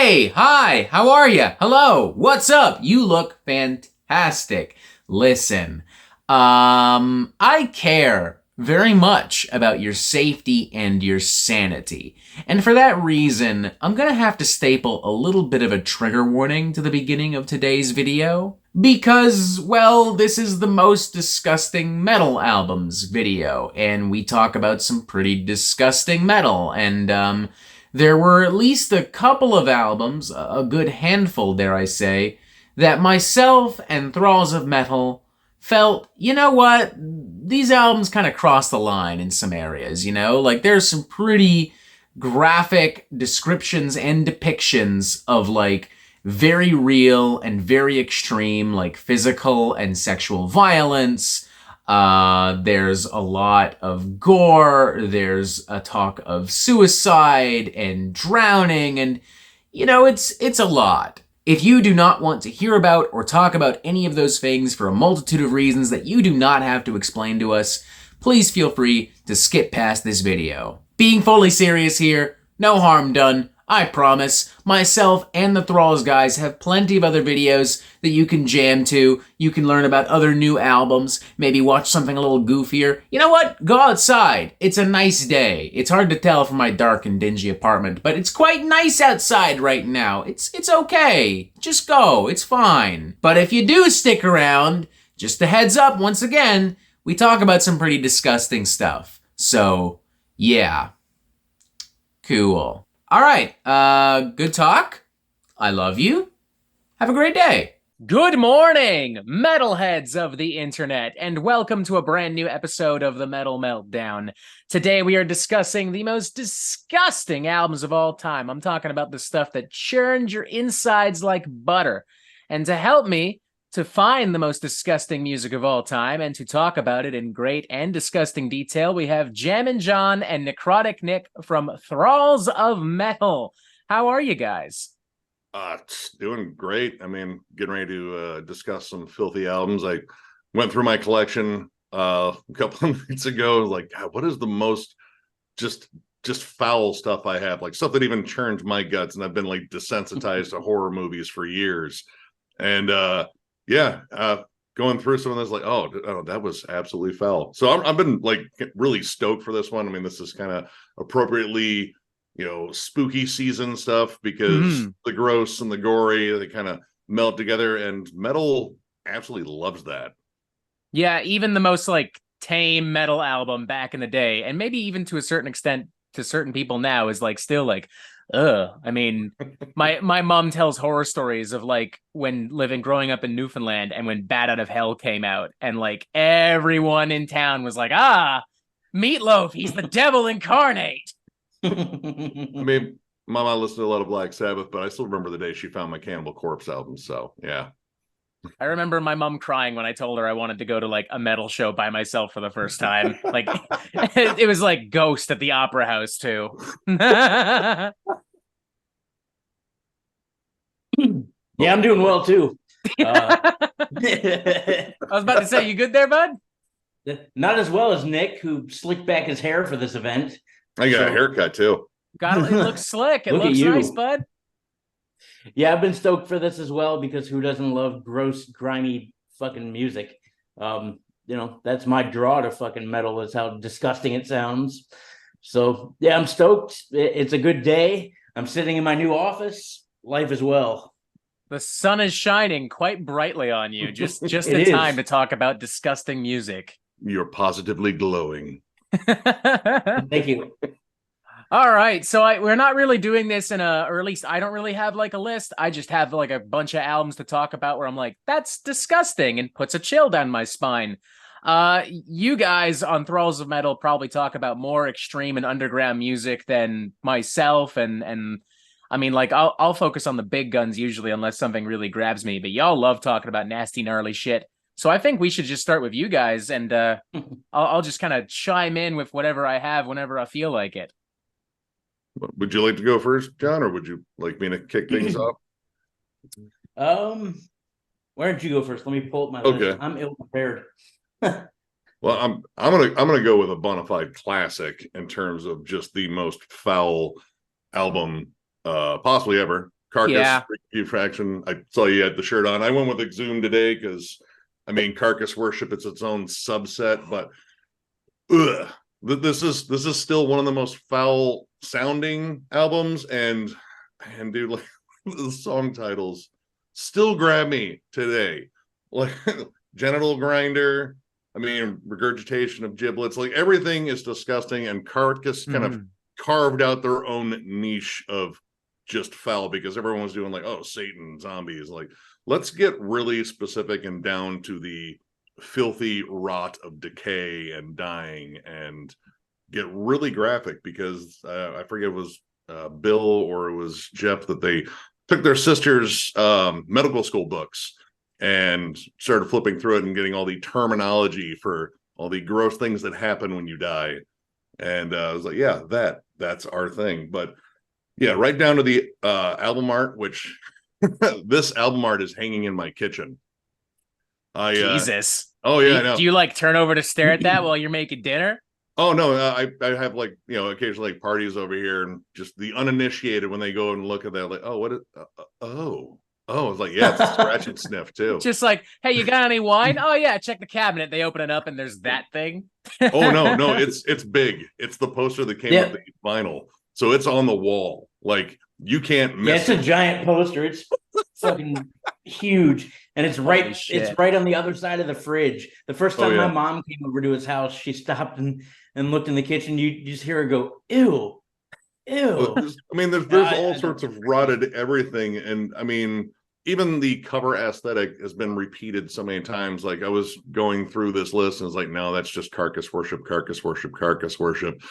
Hey, hi, how are you? Hello, what's up? You look fantastic. Listen, I care very much about your safety and your sanity. And for that reason, I'm gonna have to staple a little bit of a trigger warning to the beginning of today's video. Because, well, this is the most disgusting metal albums video, and we talk about some pretty disgusting metal, and, there were at least a couple of albums, a good handful, dare I say, that myself and Thralls of Metal felt, you know what, these albums kind of cross the line in some areas, you know? Like, there's some pretty graphic descriptions and depictions of, like, very real and very extreme, like, physical and sexual violence. There's a lot of gore, there's a talk of suicide and drowning, and, you know, it's a lot. If you do not want to hear about or talk about any of those things for a multitude of reasons that you do not have to explain to us, please feel free to skip past this video. Being fully serious here, no harm done, I promise. Myself and the Thralls guys have plenty of other videos that you can jam to. You can learn about other new albums, maybe watch something a little goofier. You know what? Go outside. It's a nice day. It's hard to tell from my dark and dingy apartment, but it's quite nice outside right now. It's okay. Just go. It's fine. But if you do stick around, just a heads up once again, we talk about some pretty disgusting stuff. So, yeah. Cool. All right, good talk. I love you. Have a great day. Good morning, metalheads of the internet, and welcome to a brand new episode of the Metal Meltdown. Today we are discussing the most disgusting albums of all time. I'm talking about the stuff that churns your insides like butter. And to help me to find the most disgusting music of all time and to talk about it in great and disgusting detail, we have Jammin' John and Necrotic Nick from Thralls of Metal. How are you guys? It's doing great. I mean, getting ready to discuss some filthy albums. I went through my collection a couple of nights ago. Like, God, what is the most just foul stuff I have? Like stuff that even churns my guts, and I've been like desensitized to horror movies for years. And going through some of this, like, oh, that was absolutely foul. So I've been like really stoked for this one. I mean, this is kind of appropriately, spooky season stuff because the gross and the gory, they kind of melt together, and metal absolutely loves that. Yeah, even the most like tame metal album back in the day, and maybe even to a certain extent to certain people now, is like still like, I mean, my mom tells horror stories of like growing up in Newfoundland, and when Bat Out of Hell came out, and like everyone in town was like, Meatloaf, he's the devil incarnate. I mean, my mom listened to a lot of Black Sabbath, but I still remember the day she found my Cannibal Corpse album. So yeah. I remember my mom crying when I told her I wanted to go to like a metal show by myself for the first time. Like it was like Ghost at the Opera House too. Yeah, I'm doing well too. I was about to say, you good there, bud? Not as well as Nick, who slicked back his hair for this event. I got a haircut too. It looks slick. It Look looks at you. nice, bud. Yeah, I've been stoked for this as well, because who doesn't love gross, grimy fucking music? That's my draw to fucking metal, is how disgusting it sounds. So yeah, I'm stoked. It's a good day. I'm sitting in my new office. Life is well. The sun is shining quite brightly on you, just It in time is. to talk about disgusting music. You're positively glowing. Thank you. All right, so we're not really doing this or at least I don't really have like a list. I just have like a bunch of albums to talk about where I'm like, that's disgusting, and puts a chill down my spine. You guys on Thralls of Metal probably talk about more extreme and underground music than myself, and I mean, like, I'll focus on the big guns usually unless something really grabs me, but y'all love talking about nasty, gnarly shit. So I think we should just start with you guys, and I'll just kind of chime in with whatever I have whenever I feel like it. Would you like to go first, John, or would you like me to kick things off? Why don't you go first? Let me pull up my Okay. list. I'm ill prepared. Well, I'm gonna go with a bona fide classic in terms of just the most foul album possibly ever. Carcass, Putridity. I saw you had the shirt on. I went with Exhumed today because, I mean, Carcass Worship, it's its own subset, but this is still one of the most foul sounding albums, and dude, like the song titles still grab me today. Like Genital Grinder, I mean, Regurgitation of Giblets, like everything is disgusting, and Carcass kind of carved out their own niche of just foul because everyone was doing like, oh, Satan, zombies. Like, let's get really specific and down to the filthy rot of decay and dying and get really graphic because I forget it was Bill or it was Jeff that they took their sister's medical school books and started flipping through it and getting all the terminology for all the gross things that happen when you die. And I was like, yeah, that's our thing. But yeah, right down to the album art, which this album art is hanging in my kitchen. Jesus. Oh yeah, I know. Do you like turn over to stare at that while you're making dinner? Oh no, I have like, you know, occasionally like parties over here, and just the uninitiated when they go and look at that, like, oh, what is it's like, yeah, it's a scratch and sniff too. Just like, hey, you got any wine? Oh yeah, check the cabinet. They open it up and there's that thing. Oh no, it's big. It's the poster that came with the vinyl, so it's on the wall. Like you can't miss. Yeah, it's a giant poster. It's fucking huge, and it's right on the other side of the fridge. The first time my mom came over to his house, she stopped and looked in the kitchen. You just hear her go, ew. I mean, there's all sorts of rotted everything, and I mean, even the cover aesthetic has been repeated so many times. Like I was going through this list, and it's like, no, that's just Carcass Worship, Carcass Worship, Carcass Worship,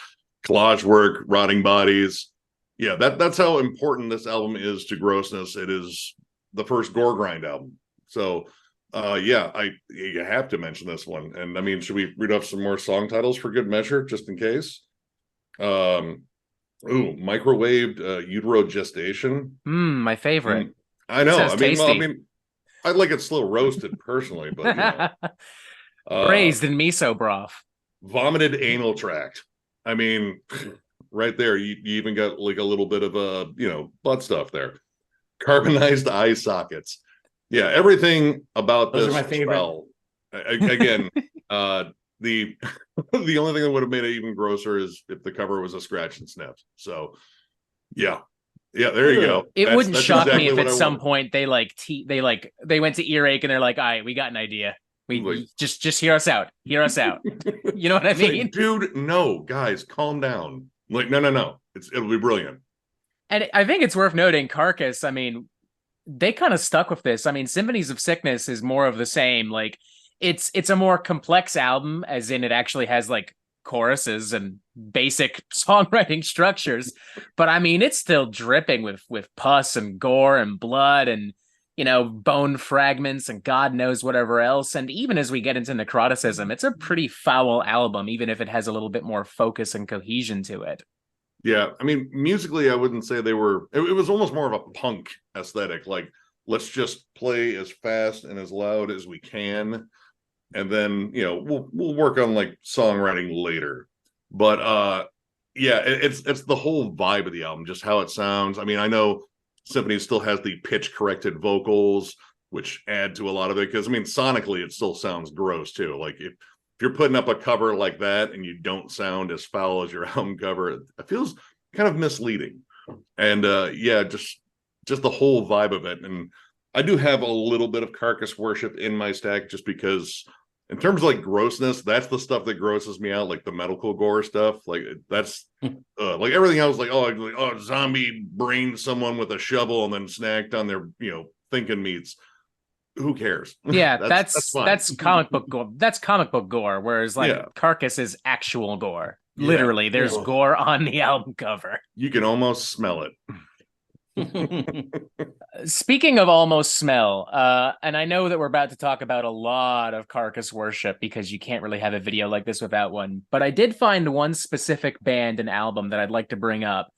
collage work, rotting bodies. Yeah, that's how important this album is to grossness. It is the first goregrind album. So, you have to mention this one. And I mean, should we read off some more song titles for good measure, just in case? Microwaved utero gestation. My favorite. I know. Sounds tasty. I'd like it slow roasted personally, but you know. Braised in miso broth. Vomited anal tract. I mean, right there, you even got like a little bit of butt stuff there. Carbonized eye sockets. Yeah, everything about Those this are my favorite. spell. Again, the only thing that would have made it even grosser is if the cover was a scratch and sniff. So yeah, there you go. It wouldn't shock me if at some point they went to earache and they're like, all right, we got an idea. We just hear us out. Hear us out. You know what I mean? Like, dude, no, guys, calm down. Like, no. It'll be brilliant. And I think it's worth noting, Carcass, I mean, they kind of stuck with this. I mean, Symphonies of Sickness is more of the same. Like, it's a more complex album, as in it actually has like choruses and basic songwriting structures. But I mean, it's still dripping with pus and gore and blood and, you know, bone fragments and God knows whatever else. And even as we get into necroticism, it's a pretty foul album, even if it has a little bit more focus and cohesion to it. Yeah, I mean, musically, I wouldn't say they were. It was almost more of a punk aesthetic. Like, let's just play as fast and as loud as we can, and then we'll work on like songwriting later. But it's the whole vibe of the album, just how it sounds. I mean, I know Symphony still has the pitch corrected vocals, which add to a lot of it because I mean, sonically, it still sounds gross too. Like if you're putting up a cover like that and you don't sound as foul as your album cover, it feels kind of misleading. And just the whole vibe of it. And I do have a little bit of Carcass Worship in my stack just because in terms of like grossness, that's the stuff that grosses me out, like the medical gore stuff. Like that's like everything else, like zombie brained someone with a shovel and then snacked on their thinking meats. Who cares? Yeah, that's comic book gore. That's comic book gore, whereas like Carcass is actual gore. Literally, there's gore on the album cover. You can almost smell it. Speaking of almost smell, and I know that we're about to talk about a lot of Carcass Worship because you can't really have a video like this without one, but I did find one specific band and album that I'd like to bring up.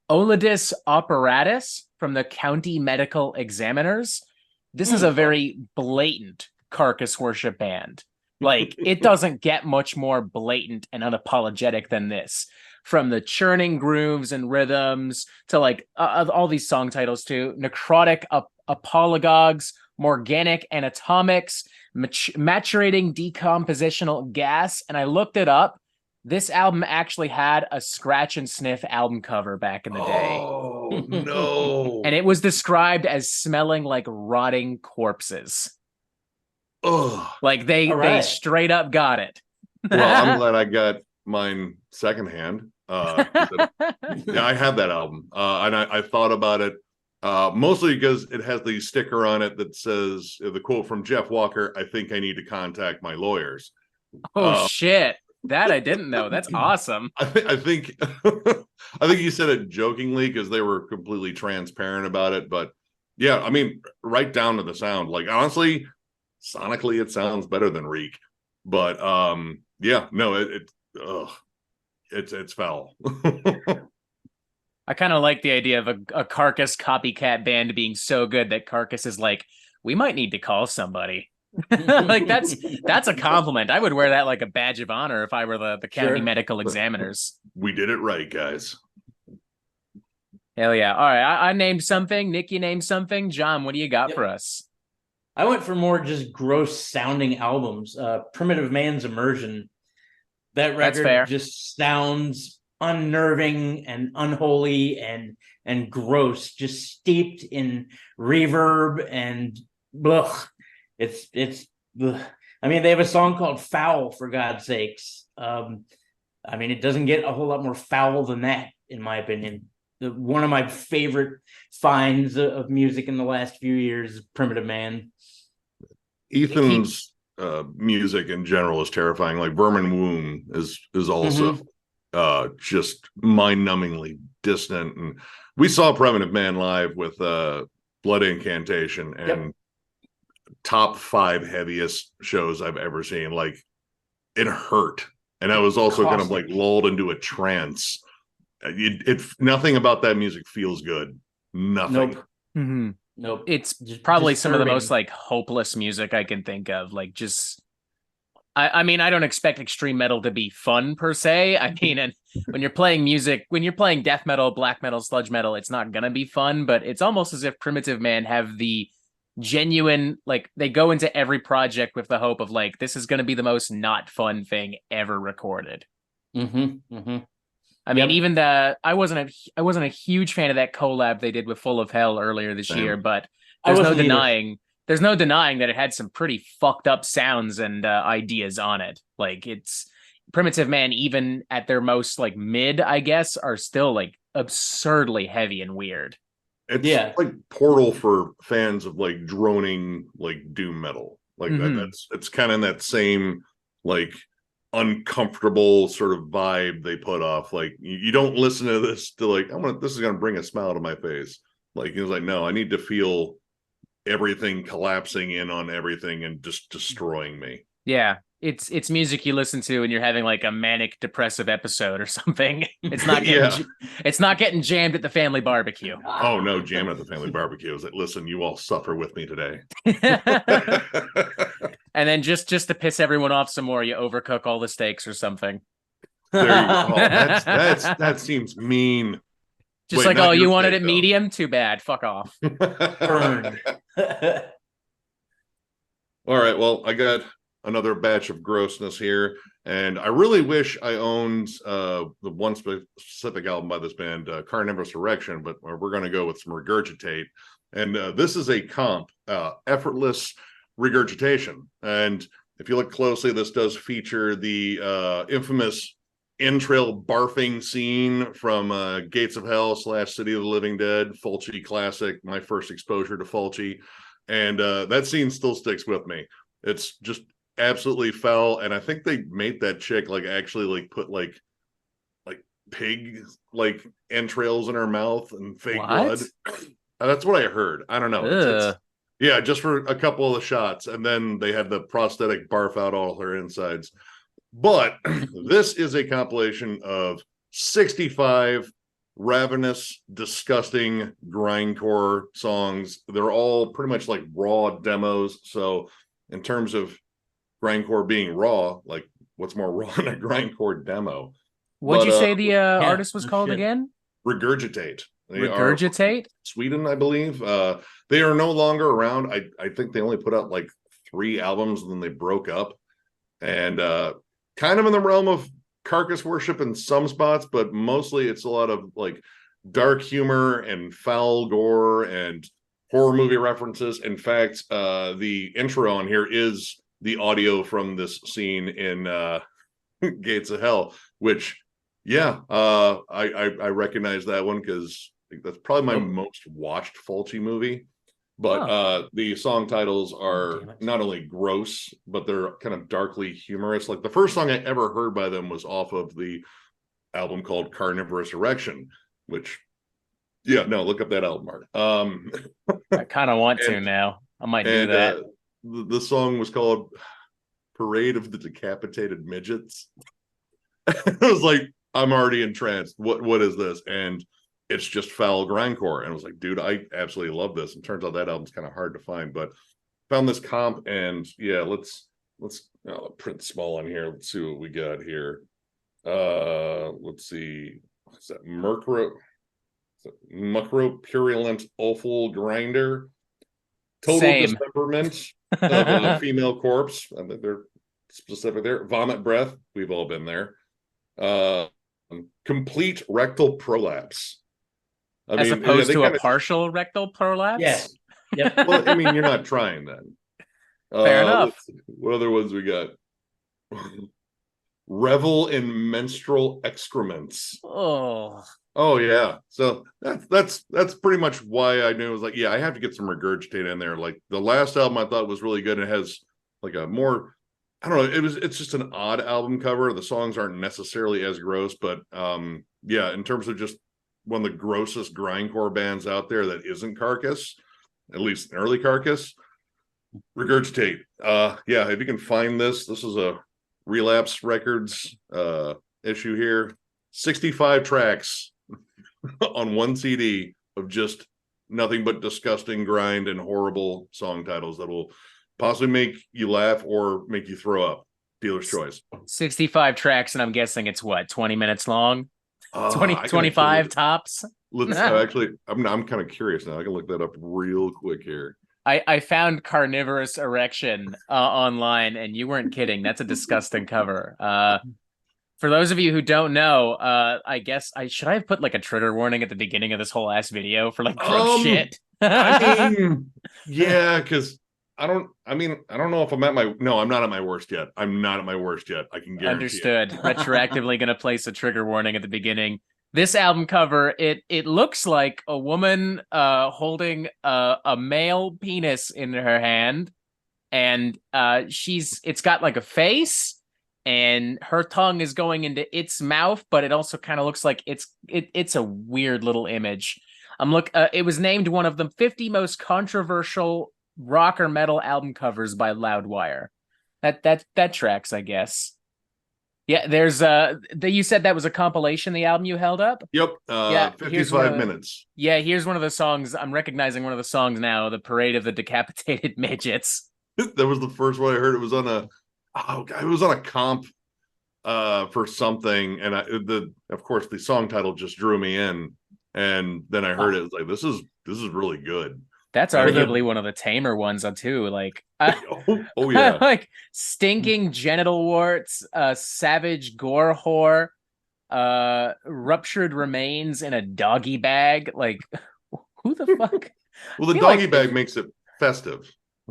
Olidus Operatus from the County Medical Examiners. This is a very blatant Carcass Worship band. Like, it doesn't get much more blatant and unapologetic than this. from the churning grooves and rhythms to like all these song titles too. Necrotic apologogues, morganic anatomics, maturating decompositional gas. And I looked it up. This album actually had a scratch and sniff album cover back in the day. Oh no. And it was described as smelling like rotting corpses. Oh, Like they straight up got it. well, I'm glad I got mine secondhand. Yeah, I have that album. And I thought about it mostly because it has the sticker on it that says the quote from Jeff Walker, "I think I need to contact my lawyers." Oh shit. That I didn't know. That's awesome. I think I think you said it jokingly because they were completely transparent about it. But yeah, I mean, right down to the sound. Like honestly, sonically, it sounds better than Reek. But yeah, no, it's foul. I kind of like the idea of a Carcass copycat band being so good that Carcass is like, we might need to call somebody. Like that's a compliment. I would wear that like a badge of honor if I were the county medical examiners. We did it right, guys. Hell yeah. All right. I named something. Nick, you named something. John, what do you got for us? I went for more just gross sounding albums. Primitive Man's Immersion. That record just sounds unnerving and unholy and gross, just steeped in reverb and blech. It's blech. I mean, they have a song called Foul, for God's sakes. I mean, it doesn't get a whole lot more foul than that, in my opinion. One of my favorite finds of music in the last few years is Primitive Man. Ethan's music in general is terrifying. Like Vermin Womb is also just mind-numbingly distant. And we saw Primitive Man live with Blood Incantation, and top 5 heaviest shows I've ever seen. Like it hurt, and I was also kind of like lulled into a trance. Nothing about that music feels good. Nothing. Nope. Mm-hmm. Nope. It's probably some of the most like hopeless music I can think of. Like just, I mean, I don't expect extreme metal to be fun per se. I mean, and when you're playing music, when you're playing death metal, black metal, sludge metal, it's not gonna be fun. But it's almost as if Primitive Man have the genuine, like they go into every project with the hope of like, this is gonna be the most not fun thing ever recorded. I mean, even I wasn't a huge fan of that collab they did with Full of Hell earlier this year, but there's no denying that it had some pretty fucked up sounds and ideas on it. Like it's Primitive Man, even at their most like mid, I guess, are still like absurdly heavy and weird. It's like Portal for fans of like droning like doom metal. Like it's kind of in that same like uncomfortable sort of vibe they put off. Like you don't listen to this to like, this is gonna bring a smile to my face. Like he was like, no, I need to feel everything collapsing in on everything and just destroying me. Yeah, it's music you listen to and you're having like a manic depressive episode or something. It's not getting it's not getting jammed at the family barbecue. Oh no, jamming at the family barbecue is like, listen, you all suffer with me today. And then just to piss everyone off some more, you overcook all the steaks or something. There you go. Oh, that seems mean. Just like, oh, you wanted it medium? Too bad. Fuck off. Burned. All right. Well, I got another batch of grossness here, and I really wish I owned the one specific album by this band, Carnivorous Erection, but we're going to go with some Regurgitate. And this is a comp, Effortless Regurgitation. And if you look closely, this does feature the infamous entrail barfing scene from Gates of Hell / City of the Living Dead, Fulci classic, my first exposure to Fulci. And that scene still sticks with me. It's just absolutely foul. And I think they made that chick like actually like put like pig like entrails in her mouth and fake blood. That's what I heard. I don't know. It's, yeah, just for a couple of the shots. And then they had the prosthetic barf out all her insides. But this is a compilation of 65 ravenous, disgusting grindcore songs. They're all pretty much like raw demos. So in terms of grindcore being raw, like what's more raw than a grindcore demo? What'd you But say the artist was no called shit. again? Regurgitate. They are Regurgitate? Sweden, I believe. They are no longer around. I think they only put out like 3 albums and then they broke up. And kind of in the realm of Carcass worship in some spots, but mostly it's a lot of like dark humor and foul gore and horror movie references. In fact, the intro on here is the audio from this scene in Gates of Hell, which I recognize that one because that's probably my most watched Fulci movie. But the song titles are not only gross, but they're kind of darkly humorous. Like the first song I ever heard by them was off of the album called Carnivorous Erection, which look up that album art. I kind of want to now. I might do that. The song was called Parade of the Decapitated Midgets. I was like, I'm already entranced. What is this? And it's just foul grindcore. And I was like, dude, I absolutely love this. And turns out that album's kind of hard to find, but found this comp and let's print small on here. Let's see what we got here. Let's see. What's that? Mucropurulent offal grinder. Total dismemberment of a female corpse. I mean, they're specific there. Vomit breath. We've all been there. Complete rectal prolapse. As opposed to a partial rectal prolapse? Yes. Yep. Well, I mean, you're not trying then. Fair enough. What other ones we got? Revel in menstrual excrements. Oh yeah. So that's pretty much why I knew it was like, I have to get some Regurgitate in there. Like the last album I thought was really good. It has like a more, I don't know, it's just an odd album cover. The songs aren't necessarily as gross, but in terms of just one of the grossest grindcore bands out there that isn't Carcass, at least early Carcass, Regurgitate. If you can find this is a Relapse Records issue here. 65 tracks on one CD of just nothing but disgusting grind and horrible song titles that will possibly make you laugh or make you throw up. Dealer's choice. 65 tracks, and I'm guessing it's what, 20 minutes long? 25 tops? Let's actually, I'm kind of curious now. I can look that up real quick here. I found Carnivorous Erection online, and you weren't kidding. That's a disgusting cover. For those of you who don't know, I guess I have put like a trigger warning at the beginning of this whole ass video for like gross shit. I mean, because I don't know if I'm not at my worst yet. I'm not at my worst yet. I can guarantee. Understood. Retroactively going to place a trigger warning at the beginning. This album cover, it looks like a woman holding a male penis in her hand, and it's got like a face, and her tongue is going into its mouth, but it also kind of looks like it's a weird little image. It was named one of the 50 most controversial rock or metal album covers by Loudwire. That tracks, I guess. Yeah, there's you said that was a compilation, the album you held up? Yep. 55 minutes. Yeah, here's one of the songs. I'm recognizing one of the songs now, The Parade of the Decapitated Midgets. That was the first one I heard. It was on a comp for something, and of course the song title just drew me in, and then I heard it was like, this is really good. That's arguably one of the tamer ones too. Like, oh yeah, like stinking genital warts, savage gore whore, ruptured remains in a doggy bag. Like, who the fuck? Well, the doggy bag makes it festive.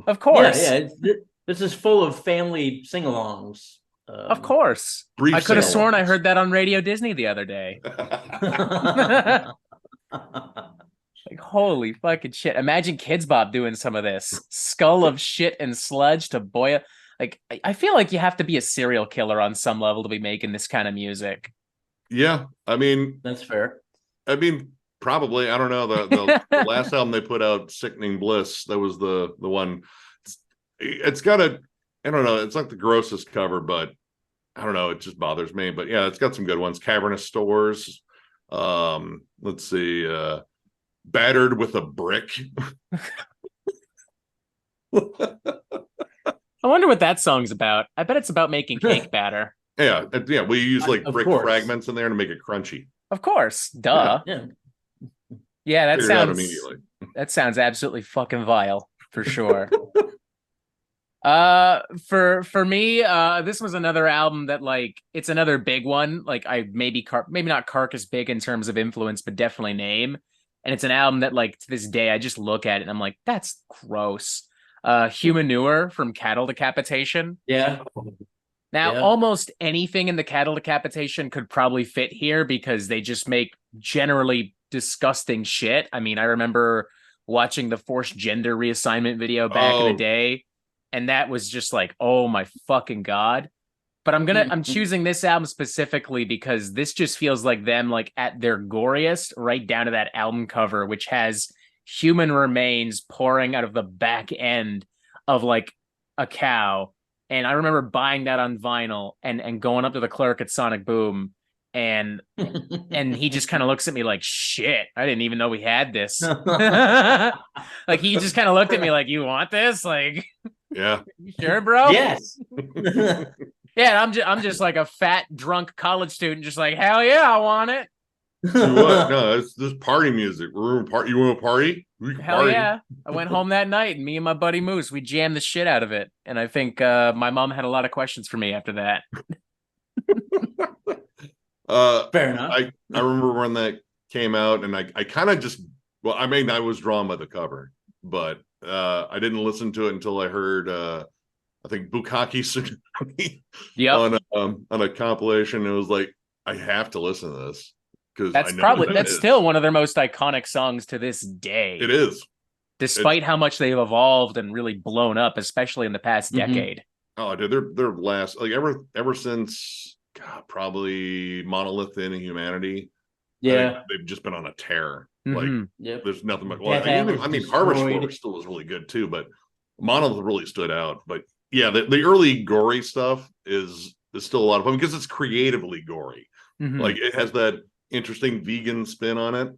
Of course, yeah. This is full of family sing-alongs. Of course, I could have sworn I heard that on Radio Disney the other day. Like, holy fucking shit. Imagine Kids Bop doing some of this. Skull of shit and sludge to boil. Like, I feel like you have to be a serial killer on some level to be making this kind of music. Yeah, I mean... That's fair. I mean, probably. I don't know. The last album they put out, Sickening Bliss, that was the one. It's got I don't know, it's like the grossest cover, but I don't know, it just bothers me. But yeah, it's got some good ones. Cavernous Stores. Let's see... Battered with a Brick. I wonder what that song's about. I bet it's about making cake batter. Yeah. We use like Of brick course. fragments in there to make it crunchy. Of course, duh. Yeah. Yeah, that Figured it out sounds immediately. that sounds absolutely fucking vile for sure. For me, this was another album that like it's another big one. Like I maybe not Carcass big in terms of influence, but definitely name. And it's an album that like to this day I just look at it and I'm like, that's gross. Humanure from Cattle Decapitation. Yeah. Now, Yeah. almost anything in the Cattle Decapitation could probably fit here because they just make generally disgusting shit. I mean, I remember watching the forced gender reassignment video back in the day, and that was just like, oh my fucking god. But I'm choosing this album specifically because this just feels like them like at their goriest, right down to that album cover, which has human remains pouring out of the back end of like a cow. And I remember buying that on vinyl and going up to the clerk at Sonic Boom, and he just kind of looks at me like, shit, I didn't even know we had this. Like he just kind of looked at me like, you want this? Like, yeah, you sure, bro? Yes. Yeah, I'm just like a fat drunk college student, just like, hell yeah, I want it. What? No, it's this party music. We're party. You want to party? We can Hell party. yeah. I went home that night and me and my buddy Moose, we jammed the shit out of it. And I think my mom had a lot of questions for me after that. Fair enough. I remember when that came out, and I kind of just, well, I mean, I was drawn by the cover, but I didn't listen to it until I heard I think Bukkake Tsunami on a compilation. It was like, I have to listen to this. That's still one of their most iconic songs to this day. It is, despite how much they've evolved and really blown up, especially in the past decade. Oh, dude, their last, like ever since probably Monolith and Humanity. Yeah, they've just been on a tear. Mm-hmm. Like there's nothing but. Well, I mean, Harvest Force still was really good too, but Monolith really stood out. But yeah, the early gory stuff is still a lot of fun because it's creatively gory. Mm-hmm. Like it has that interesting vegan spin on it,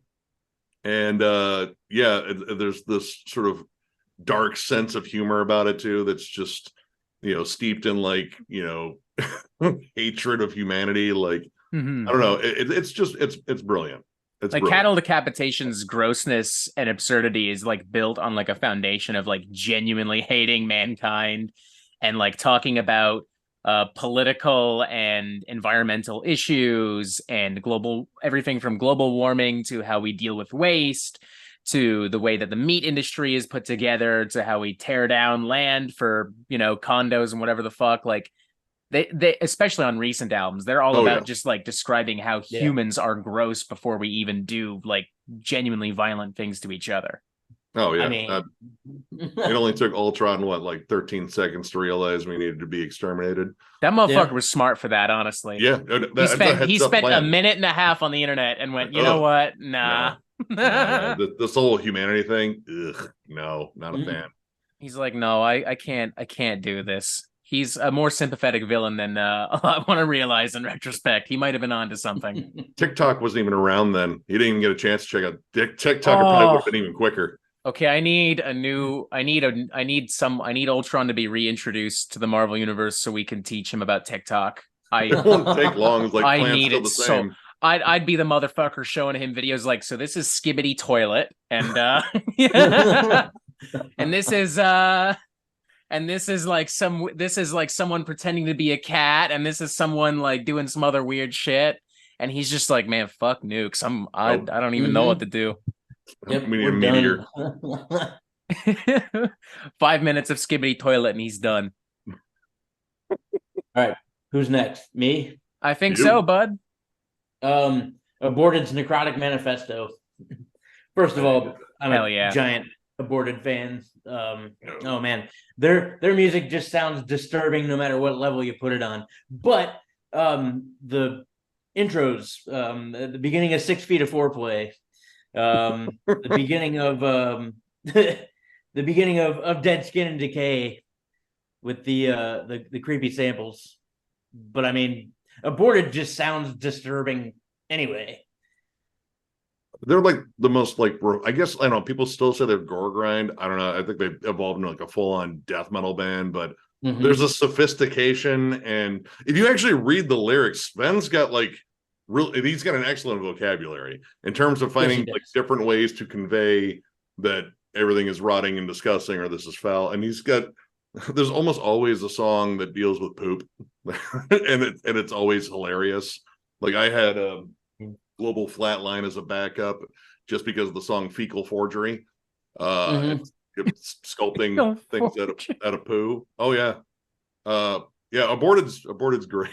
and there's this sort of dark sense of humor about it too that's just steeped in like hatred of humanity. Like I don't know, it's brilliant. It's like brilliant. Cattle Decapitation's grossness and absurdity is like built on like a foundation of like genuinely hating mankind and like talking about political and environmental issues and everything from global warming to how we deal with waste to the way that the meat industry is put together to how we tear down land for condos and whatever the fuck. Like they especially on recent albums, they're all about just like describing how humans are gross before we even do like genuinely violent things to each other. Oh yeah, I mean, it only took Ultron like 13 seconds to realize we needed to be exterminated. That motherfucker was smart for that, honestly. Yeah, he spent a minute and a half on the internet and went, you know what? Nah. This whole humanity thing, no, not a fan. He's like, no, I can't do this. He's a more sympathetic villain than I want to realize in retrospect. He might have been onto something. TikTok wasn't even around then. He didn't even get a chance to check out TikTok. Probably would have been even quicker. Okay, I need Ultron to be reintroduced to the Marvel universe so we can teach him about TikTok. It won't take long. It's like I need it so. I'd be the motherfucker showing him videos like, so this is Skibbity Toilet, and and this is like someone pretending to be a cat, and this is someone like doing some other weird shit, and he's just like, man, fuck nukes. I don't even know what to do. Yep, we need a meteor. 5 minutes of Skibbity Toilet and he's done. All right, who's next? Me? I think so, bud. Aborted's Necrotic Manifesto. First of all, I'm a giant Aborted fan. Oh man, their music just sounds disturbing no matter what level you put it on. But the intros, at the beginning of 6 Feet of Foreplay, the beginning of the beginning of Dead Skin and Decay with the creepy samples. But I mean, Aborted just sounds disturbing anyway. They're like the most like, I guess, I don't know, people still say they're goregrind. I don't know. I think they've evolved into like a full-on death metal band, but Mhm. There's a sophistication, and if you actually read the lyrics, Sven's got like he's got an excellent vocabulary in terms of finding like different ways to convey that everything is rotting and disgusting or this is foul. And there's almost always a song that deals with poop, and it's always hilarious. Like I had a Global Flatline as a backup just because of the song Fecal Forgery. It's sculpting things out of poo. Oh yeah. Yeah, Aborted's great.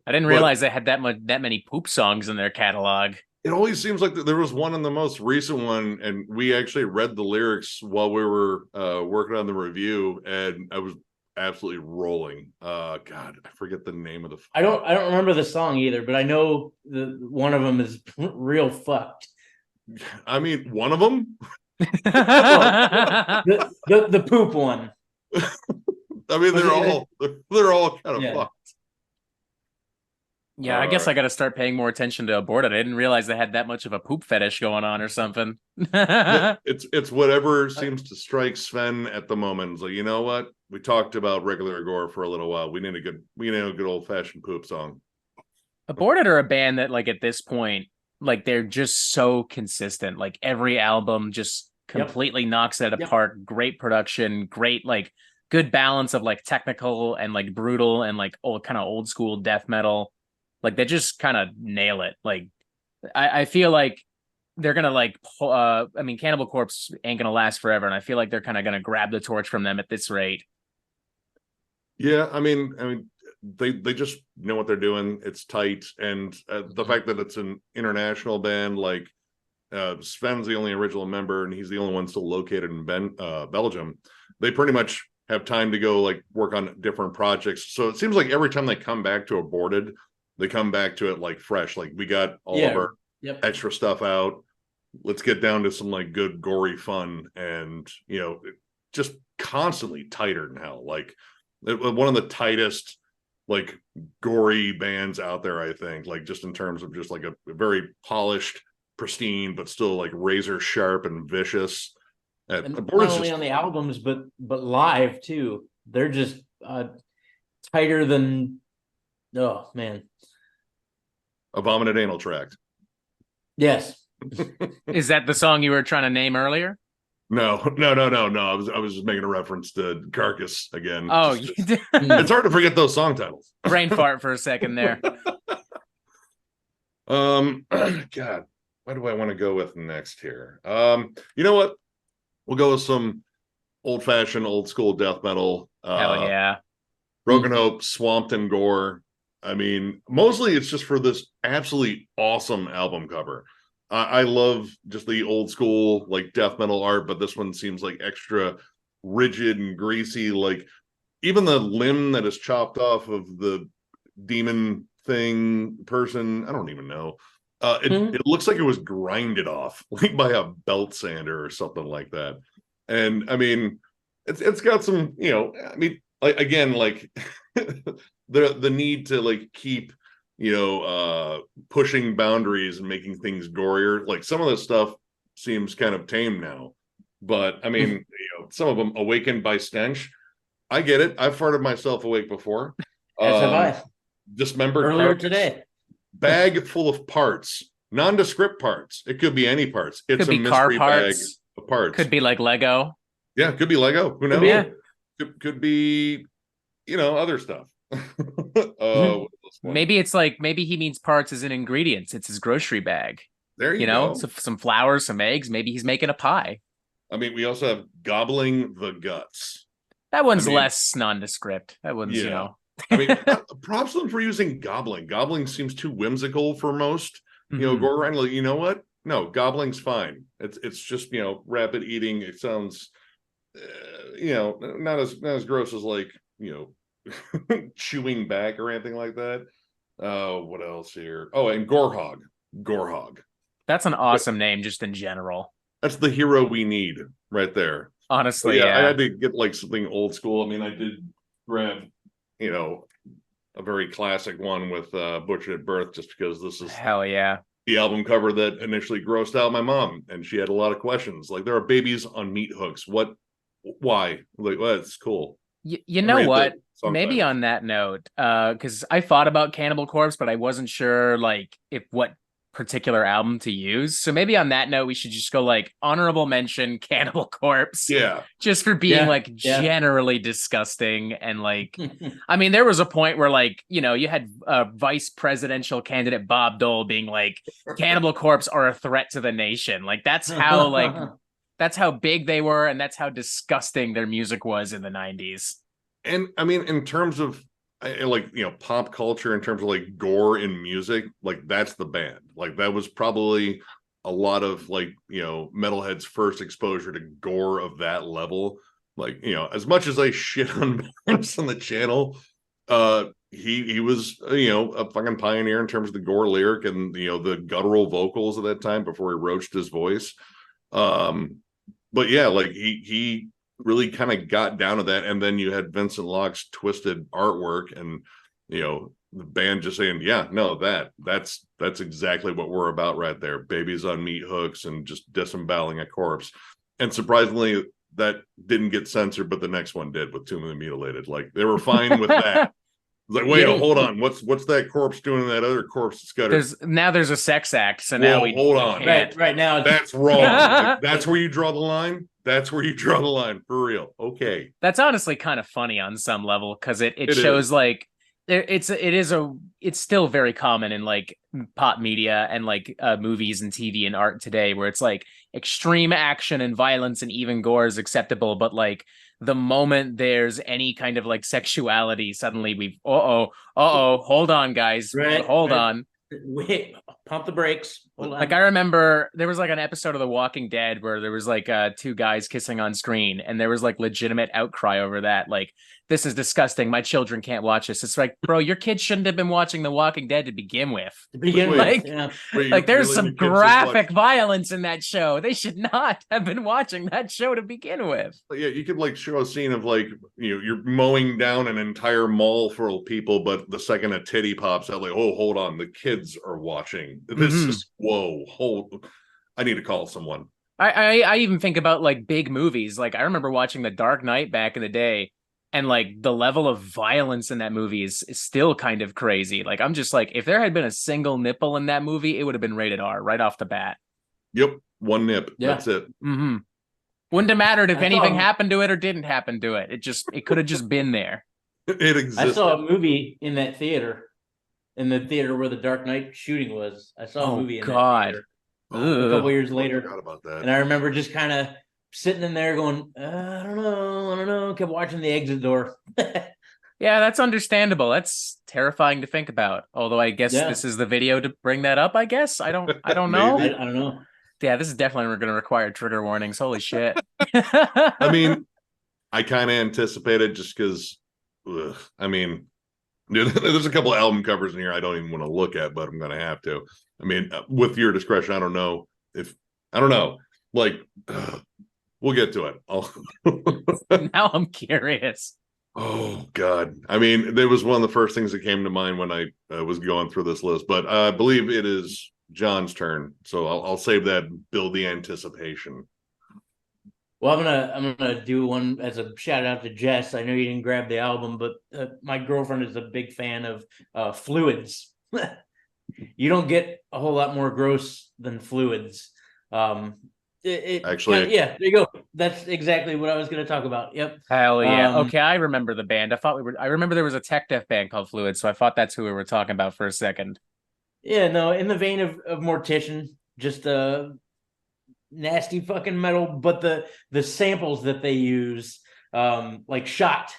I didn't realize they had that many poop songs in their catalog. It always seems like there was one in the most recent one, and we actually read the lyrics while we were working on the review, and I was absolutely rolling. God, I forget the name of the. I don't remember the song either, but I know one of them is real fucked. I mean, one of them. the poop one. I mean, they're all kind of fucked. Yeah, I guess I got to start paying more attention to Aborted. I didn't realize they had that much of a poop fetish going on or something. It's whatever seems to strike Sven at the moment. It's like, you know what? We talked about regular gore for a little while. We need a good old fashioned poop song. Aborted are a band that, like, at this point, like, they're just so consistent. Like, every album just completely knocks it apart. Great production, great, like, good balance of like technical and like brutal and like old school death metal. Like they just kind of nail it. Like I feel like they're gonna like I mean, Cannibal Corpse ain't gonna last forever, and I feel like they're kind of gonna grab the torch from them at this rate. Yeah, I mean they just know what they're doing. It's tight, and the fact that it's an international band, like Sven's the only original member, and he's the only one still located in Belgium. They pretty much have time to go like work on different projects. So it seems like every time they come back to Aborted, they come back to it like fresh. Like we got all of our extra stuff out. Let's get down to some like good gory fun, and just constantly tighter than hell. Like one of the tightest like gory bands out there, I think. Like just in terms of just like a very polished, pristine, but still like razor sharp and vicious. And not only on the albums, but live too. They're just tighter than, oh man, a vomited anal tract. Yes. Is that the song you were trying to name earlier? No. I was just making a reference to Carcass again. Oh, you did. It's hard to forget those song titles. Brain fart for a second there. God, what do I want to go with next here? You know what? We'll go with some old-fashioned, old-school death metal. Hell yeah. Broken Hope, Swamped in Gore. I mean, mostly it's just for this absolutely awesome album cover. I love just the old school, like, death metal art, but this one seems like extra rigid and greasy. Like, even the limb that is chopped off of the demon thing person, I don't even know. It looks like it was grinded off like by a belt sander or something like that. And I mean, it's got some, I mean, like, again, like the need to like keep, pushing boundaries and making things gorier. Like some of this stuff seems kind of tame now, but I mean, some of them awakened by stench. I get it. I've farted myself awake before. As have I. Dismembered earlier parts. Today. Bag full of parts, nondescript parts. It could be any parts. It's could be a mystery car bag parts. of parts. Could be like Lego. Yeah, could be Lego. Who knows? Yeah. Could be, other stuff. Maybe it's like, maybe he means parts as in ingredients. It's his grocery bag. There you go. So some flour, some eggs. Maybe he's making a pie. I mean, we also have gobbling the guts. That one's less nondescript. That one's, I mean, props to them for using gobbling. Gobbling seems too whimsical for most, goregrind. Like, you know what? No, gobbling's fine. It's just, rapid eating. It sounds, not as gross as like, chewing back or anything like that. What else here? Oh, and Gorehog. That's an awesome name just in general. That's the hero we need right there. Honestly, I had to get like something old school. I mean, I did grab, a very classic one with Butchered at Birth, just because this is hell yeah, the album cover that initially grossed out my mom, and she had a lot of questions. Like, there are babies on meat hooks. What? Why? Like, well, it's cool. You know what? Maybe sometimes. on that note, because I thought about Cannibal Corpse, but I wasn't sure like if what particular album to use. So maybe on that note, we should just go like honorable mention Cannibal Corpse, Yeah. just for being like generally disgusting and like, I mean, there was a point where like you had vice presidential candidate Bob Dole being like, Cannibal Corpse are a threat to the nation. Like that's how like. That's how big they were, and that's how disgusting their music was in the 90s. And I mean, in terms of like, pop culture, in terms of like gore in music, like that's the band. Like that was probably a lot of like, metalheads' first exposure to gore of that level. Like, as much as I shit on Barnes on the channel, he was, a fucking pioneer in terms of the gore lyric and, the guttural vocals at that time before he roached his voice. But yeah, like he really kind of got down to that. And then you had Vincent Locke's twisted artwork and, the band just saying, yeah, no, that's exactly what we're about right there. Babies on meat hooks and just disemboweling a corpse. And surprisingly, that didn't get censored, but the next one did with Tomb of the Mutilated. Like they were fine with that. Like, wait, hold on. What's that corpse doing in that other corpse that's got there's a sex act, so now we hold on. Right now that's wrong. Like, that's where you draw the line. That's where you draw the line for real. Okay. That's honestly kind of funny on some level because it shows like it's still very common in like pop media and like movies and TV and art today where it's like extreme action and violence and even gore is acceptable, but like the moment there's any kind of like sexuality, suddenly hold on, guys, hold on. Wait, pump the brakes. Like I remember there was like an episode of The Walking Dead where there was like two guys kissing on screen and there was like legitimate outcry over that. Like, this is disgusting. My children can't watch this. It's like, bro, your kids shouldn't have been watching The Walking Dead to begin with. Like there's some graphic violence in that show. They should not have been watching that show to begin with. Yeah, you could like show a scene of like, you're mowing down an entire mall full of people, but the second a titty pops out, like, oh, hold on, the kids are watching. This is I need to call someone. I even think about like big movies. Like I remember watching The Dark Knight back in the day, and like the level of violence in that movie is still kind of crazy. Like I'm just like, if there had been a single nipple in that movie, it would have been rated R right off the bat. Yep, one nip. Yeah. That's it. Mm-hmm. Wouldn't have mattered if anything happened to it or didn't happen to it. It could have just been there. It existed. I saw a movie in that theater. In the theater where the Dark Knight shooting was. I saw a movie in that theater. A couple years later. I forgot about that. And I remember just kind of sitting in there going, I don't know. Kept watching the exit door. Yeah, that's understandable. That's terrifying to think about. Although I guess this is the video to bring that up, I guess. I don't know. I don't know. Yeah, this is definitely going to require trigger warnings. Holy shit. I mean, I kind of anticipated just because, I mean, there's a couple of album covers in here I don't even want to look at, but I'm going to have to. I mean, with your discretion, I don't know. Like, we'll get to it. Now I'm curious. Oh, God. I mean, there was one of the first things that came to mind when I was going through this list, but I believe it is John's turn. So I'll save that, build the anticipation. Well, I'm gonna do one as a shout out to Jess. I know you didn't grab the album, but my girlfriend is a big fan of Fluids. You don't get a whole lot more gross than Fluids. Actually, there you go. That's exactly what I was going to talk about. Yep. Hell yeah. Okay, I remember the band. I remember there was a tech death band called Fluids, so I thought that's who we were talking about for a second. Yeah, no, in the vein of Mortician, just nasty fucking metal, but the samples that they use, like Shot,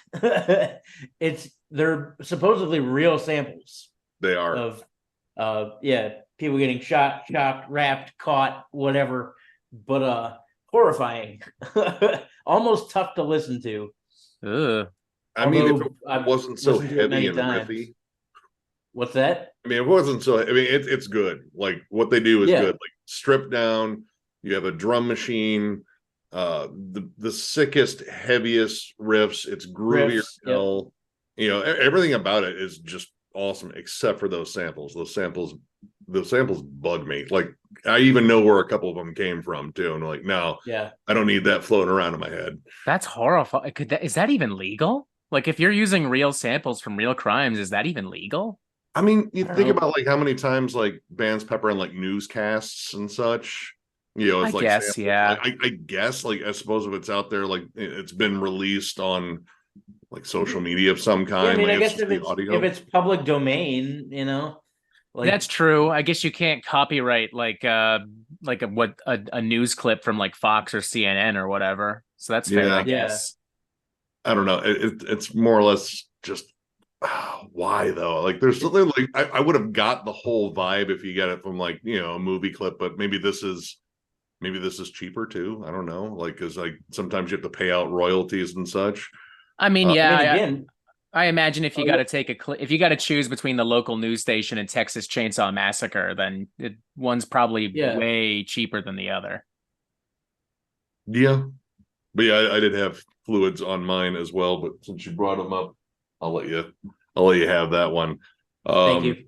they're supposedly real samples. They are of people getting shot, shocked, wrapped, caught, whatever, but horrifying, almost tough to listen to. Ugh. I mean, if it wasn't so heavy and riffy. What's that? I mean, it wasn't so. I mean, it's good. Like what they do is good. Like stripped down. You have a drum machine. The sickest, heaviest riffs. It's groovier. You know, everything about it is just awesome, except for those samples. Those samples bug me. Like I even know where a couple of them came from too. And I don't need that floating around in my head. That's horrifying. Is that even legal? Like, if you're using real samples from real crimes, is that even legal? I mean, you I don't think know. about like how many times like bands pepper in like newscasts and such. You know, I it's like guess, samples. yeah. Like, I guess, like I suppose if it's out there, like it's been released on like social media of some Yeah, I kind, mean, like I it's guess just the audio. if it's public domain, like That's true. I guess you can't copyright like a news clip from like Fox or CNN or whatever. So that's fair, I Yeah. guess. I don't know. It's more or less just why though? Like there's something like I would have got the whole vibe if you get it from like, you know, a movie clip, but maybe this is cheaper too. I don't know. Like because like sometimes you have to pay out royalties and such. I mean, Uh, yeah, I mean, again, I imagine if you Oh, got to yeah. take if you got to choose between the local news station and Texas Chainsaw Massacre, then one's probably Yeah. way cheaper than the other. Yeah. But yeah, I did have fluids on mine as well, but since you brought them up, I'll let you have that one. Thank you.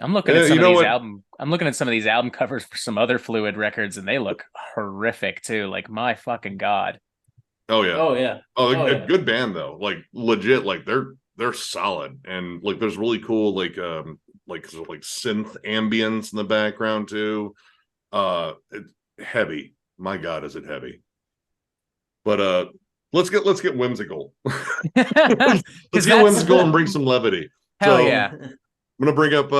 I'm looking at you some of know these what? I'm looking at some of these album covers for some other Fluid records, and they look horrific too. Like, my fucking god. Oh yeah. Oh yeah. Oh, Oh, a yeah. good band though. Like legit, like they're solid. And like there's really cool like sort of like synth ambience in the background too. It's heavy. My God, is it heavy? But let's get whimsical. Let's Because get that's whimsical and bring some levity. hell So yeah. I'm gonna bring up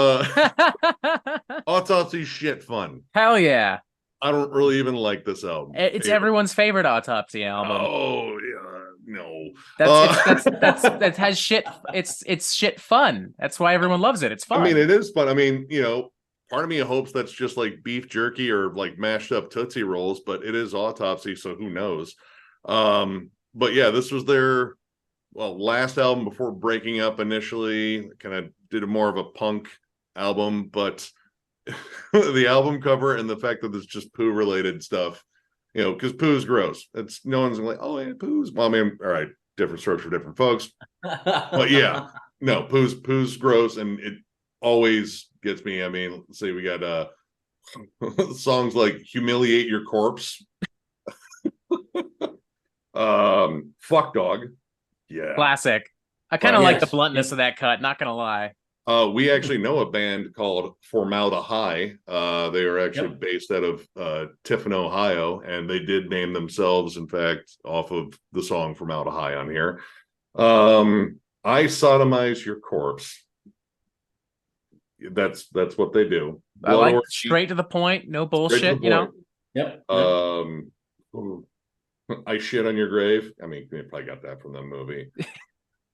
Autopsy Shit Fun. Hell yeah. I don't really even like this album. It's Hey, everyone's favorite Autopsy album. oh yeah, no. That has shit. It's shit fun. That's why everyone loves it. It's fun. I mean, it is fun. I mean, you know, part of me hopes that's just like beef jerky or like mashed up Tootsie Rolls, but it is Autopsy, so who knows? But yeah, this was their last album before breaking up initially. Kind of did a more of a punk album, but the album cover and the fact that it's just poo related stuff, you know, because poo's gross. It's no one's like, oh yeah, poo's. Well, I mean, all right, different strokes for different folks. But yeah, no, poo's gross, and it always gets me. I mean, let's say we got songs like "Humiliate Your Corpse," "Fuck Dog," yeah, Classic. I kind of Right. like the Yes. bluntness of that cut. Not gonna lie. We actually know a band called Formaldehyde. They are actually Yep. based out of Tiffin, Ohio, and they did name themselves, in fact, off of the song Formaldehyde on here. I sodomize your corpse. That's what they do. I like Blood straight to the point. No orgy, straight to bullshit. the You know. point. Yep. I shit on your grave. I mean, you probably got that from the movie.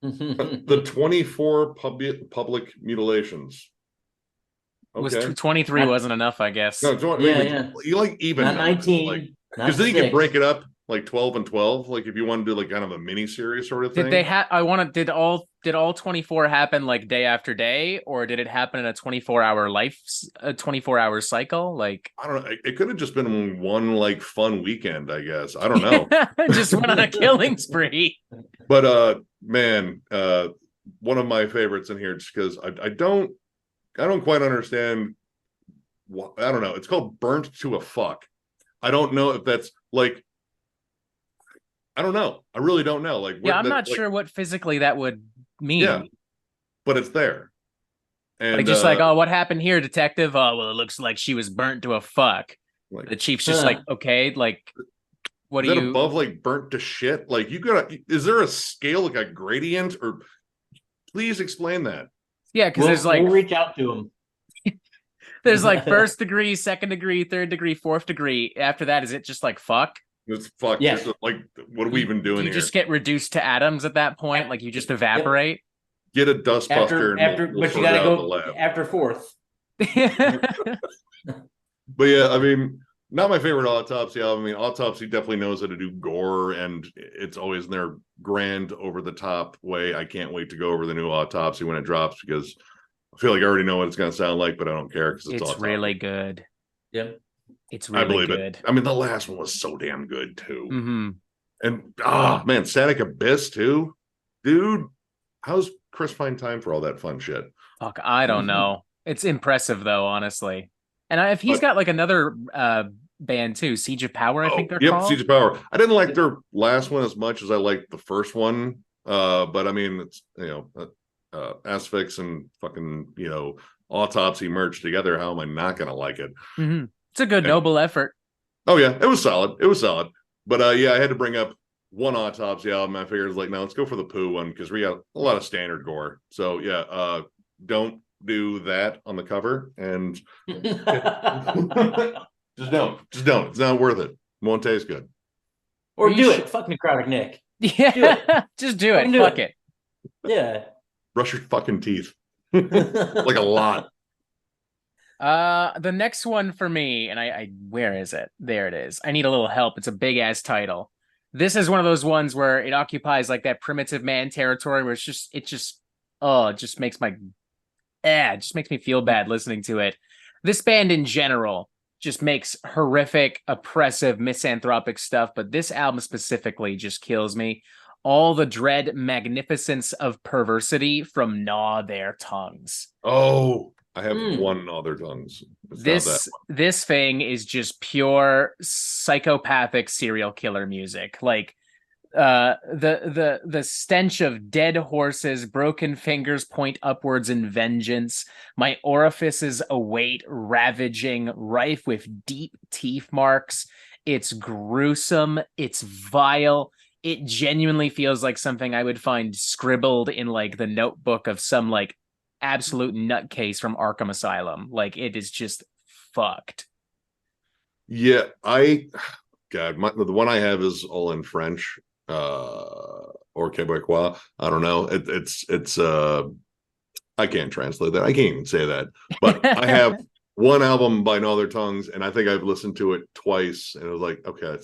The 24 public mutations. Was Okay. 23 wasn't enough, I guess. No, you like even Not numbers, 19. like, not because then you can 6. break it up like 12 and 12. Like if you want to do like kind of a mini series sort of thing. Did they have? Did all 24 happen like day after day, or did it happen in a 24-hour cycle? Like, I don't know. It could have just been one like fun weekend, I guess. I don't know. just went on a killing spree. But man, one of my favorites in here just because I don't quite understand. I don't know. It's called Burnt to a Fuck. I don't know if that's like. I don't know. I really don't know. Like, Yeah, I'm not sure what physically that would mean. Yeah, but it's there. And like, just like, oh, what happened here, detective? Oh, well, it looks like she was burnt to a fuck. like, The chief's just like, okay, like, what is do that you? above like burnt to shit? Like you gotta, is there a scale, like a gradient, or please explain that? Yeah, because there's like we'll reach out to him. there's like first degree, second degree, third degree, fourth degree. After that, is it just like fuck? It's fuck. Yes. This is, like, what are we even doing You here? just get reduced to atoms at that point, like you just evaporate. Get a dust buster After, and we'll but you sort it gotta out in the go lab. after 4th. But yeah, I mean, not my favorite Autopsy album. I mean, Autopsy definitely knows how to do gore, and it's always in their grand, over the top way. I can't wait to go over the new Autopsy when it drops because I feel like I already know what it's going to sound like, but I don't care because it's It's Autopsy. really good. Yep. It's I really believe good. it. I mean, the last one was so damn good too. Mm-hmm. And man, Static Abyss too, dude. How's Chris find time for all that fun shit? Fuck, I don't know. It's impressive though, honestly. And if he's But- got like another band too. Siege of Power, I think they're yep, called. Siege of Power. I didn't like their last one as much as I liked the first one. But I mean, it's Asphyx and fucking Autopsy merged together. How am I not gonna like it? Mm-hmm. It's a good, noble effort. Oh yeah, it was solid. But yeah, I had to bring up one Autopsy album. I figured like, no, let's go for the Poo one because we got a lot of standard gore. So yeah, don't do that on the cover and just don't. It's not worth it. Won't taste good. Or do it. Fuck Necrotic Nick. Yeah, do it. Just do it. Fuck it. Yeah. Brush your fucking teeth. Like a lot. The next one for me, and I where is it? There it is. I need a little help. It's a big ass title. This is one of those ones where it occupies like that primitive man territory where it just makes me feel bad listening to it. This band in general just makes horrific, oppressive, misanthropic stuff, but this album specifically just kills me. All the dread magnificence of perversity from Gnaw Their Tongues. Oh, I have one Gnaw Their Tongues. This thing is just pure psychopathic serial killer music. Like the stench of dead horses, broken fingers point upwards in vengeance. My orifices await ravaging, rife with deep teeth marks. It's gruesome. It's vile. It genuinely feels like something I would find scribbled in like the notebook of some like absolute nutcase from Arkham Asylum. Like it is just fucked. Yeah, the one I have is all in French. Or Québécois. I don't know. It's I can't translate that. I can't even say that. But I have one album by Gnaw Their Tongues, and I think I've listened to it twice, and it was like, okay,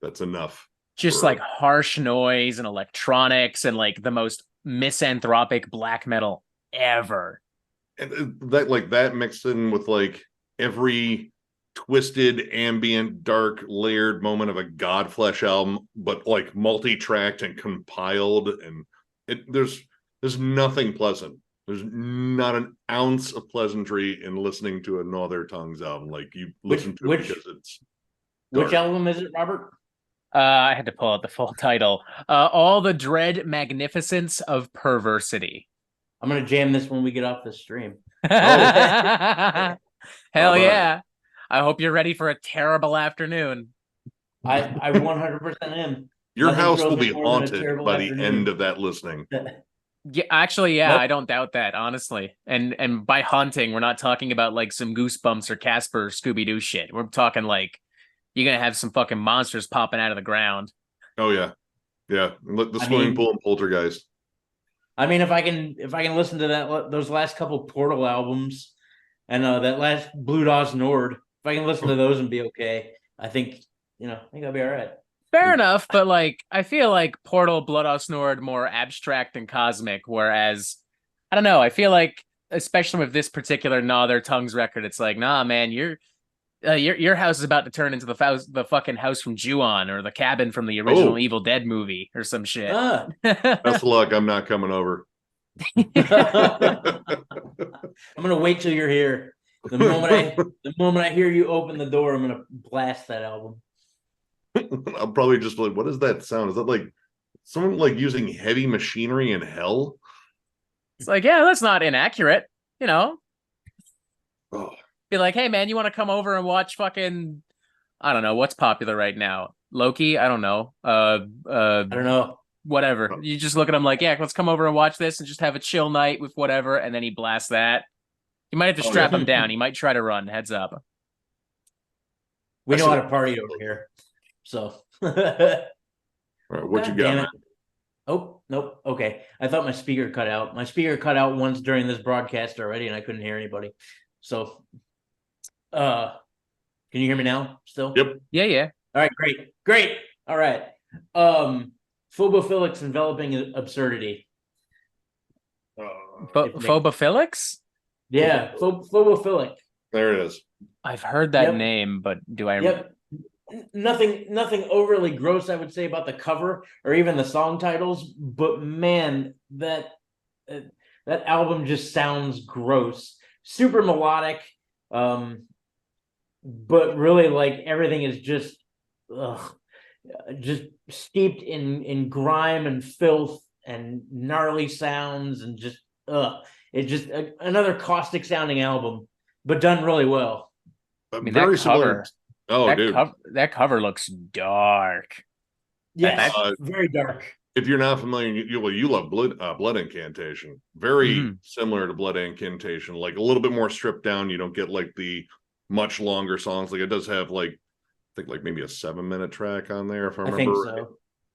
that's enough. Just like harsh noise and electronics and like the most misanthropic black metal ever. And that mixed in with like every twisted, ambient, dark, layered moment of a Godflesh album, but like multi-tracked and compiled, and there's nothing pleasant. There's not an ounce of pleasantry in listening to a Gnaw Their Tongues album. Like you listen to it because it's dark. Which album is it, Robert? I had to pull out the full title. All the Dread Magnificence of Perversity. I'm gonna jam this when we get off the stream. Hell yeah. I hope you're ready for a terrible afternoon. I 100% am. Your house will be haunted by the end of that listening. Yeah, actually, yeah, nope. I don't doubt that, honestly. And by haunting, we're not talking about like some Goosebumps or Casper or Scooby-Doo shit. We're talking like you're gonna have some fucking monsters popping out of the ground. Oh yeah. The swimming pool and Poltergeist. I mean, if I can listen to those last couple Portal albums and that last Blue Dawes Nord, if I can listen to those and be okay, I think I'll be all right. Fair enough, but like I feel like Portal, Blood Dawes Nord more abstract and cosmic, whereas I don't know, I feel like especially with this particular Gnaw Their Tongues record, it's like, nah, man, your house is about to turn into the fucking house from Ju-on or the cabin from the original Evil Dead movie or some shit. That's luck. I'm not coming over. I'm gonna wait till you're here. The moment I hear you open the door, I'm gonna blast that album. I'll probably just like, what is that sound? Is that like someone like using heavy machinery in hell? It's like, yeah, that's not inaccurate, Oh. Be like, hey man, you want to come over and watch fucking, I don't know, what's popular right now? Loki? I don't know. I don't know. Whatever. You just look at him like, yeah, let's come over and watch this and just have a chill night with whatever, and then he blasts that. You might have to strap him down. He might try to run. Heads up. We know how to party over here. So all right, what you got? Oh, nope. Okay. I thought my speaker cut out. My speaker cut out once during this broadcast already, and I couldn't hear anybody. So can you hear me now still? Yep. Yeah. All right, great. All right. Phobophilics enveloping absurdity. Phobophilics? Yeah, phobophilic. There it is. I've heard that name, but do I? Yep. Nothing overly gross, I would say, about the cover or even the song titles. But man, that album just sounds gross. Super melodic. but really like everything is ugh, just steeped in grime and filth and gnarly sounds and just it's just another caustic sounding album, but done really well. I mean, Very that similar. cover, Oh, dude. that cover looks dark. Yes, very dark. If you're not familiar, you love Blood Incantation. Very similar to Blood Incantation, like a little bit more stripped down. You don't get like the much longer songs. Like it does have like I think like maybe a 7-minute track on there, if I remember. I think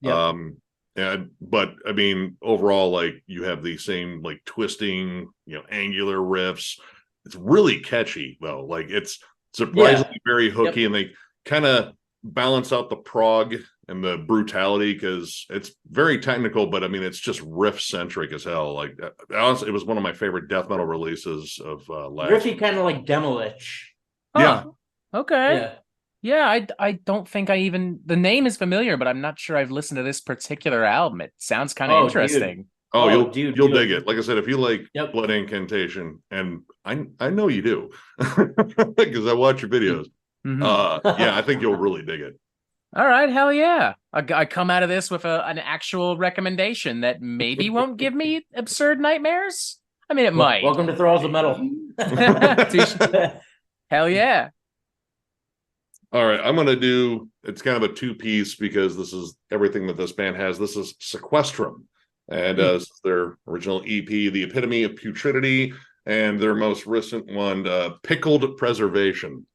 so. Yep. But I mean, overall, like you have the same like twisting, angular riffs. It's really catchy though. Like it's surprisingly very hooky, and they kind of balance out the prog and the brutality because it's very technical, but I mean it's just riff centric as hell. Like honestly, it was one of my favorite death metal releases of last. Riffy, kind of like Demolish. Yeah. Okay. Yeah. I don't think the name is familiar, but I'm not sure I've listened to this particular album. It sounds kind of interesting. You'll dig it. Like I said, if you like Blood Incantation, and I know you do because I watch your videos. I think you'll really dig it. All right, hell yeah. I come out of this with an actual recommendation that maybe won't give me absurd nightmares. I mean, it might. Welcome to Thralls of Metal. Hell yeah. All right, I'm going to do, it's kind of a two-piece because this is everything that this band has. This is Sequestrum, and this is their original EP, The Epitome of Putridity, and their most recent one, Pickled Preservation.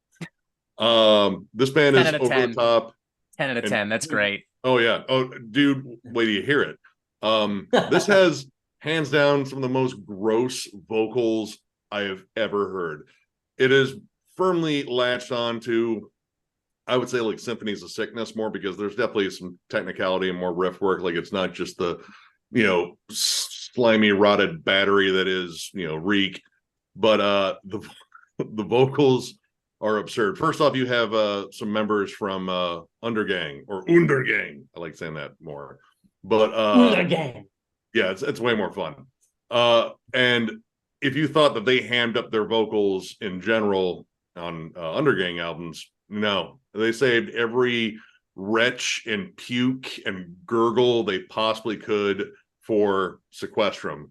This band is over 10. The top. 10 out of 10. That's great. Oh yeah. Oh dude, wait till you hear it. This has hands down some of the most gross vocals I have ever heard. It is firmly latched on to, I would say, like Symphonies of Sickness more, because there's definitely some technicality and more riff work. Like it's not just the slimy rotted battery that is Reek, but the vocals are absurd. First off, you have some members from Undergang or Undergang. I like saying that more, but Undergang. Yeah, it's way more fun. And if you thought that they hammed up their vocals in general on Undergang albums, no, they saved every retch and puke and gurgle they possibly could for Sequestrum.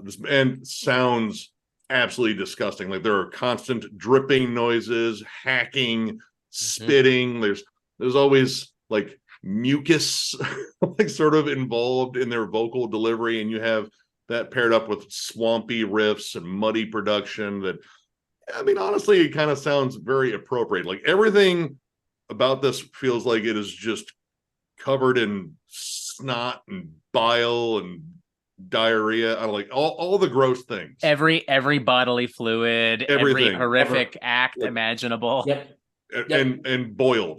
This band sounds absolutely disgusting. Like there are constant dripping noises, hacking, spitting. There's always like mucus like sort of involved in their vocal delivery, and you have that paired up with swampy riffs and muddy production that, I mean, honestly, it kind of sounds very appropriate. Like everything about this feels like it is just covered in snot and bile and diarrhea. I like all the gross things. Every bodily fluid, every horrific act imaginable. Yep. And boil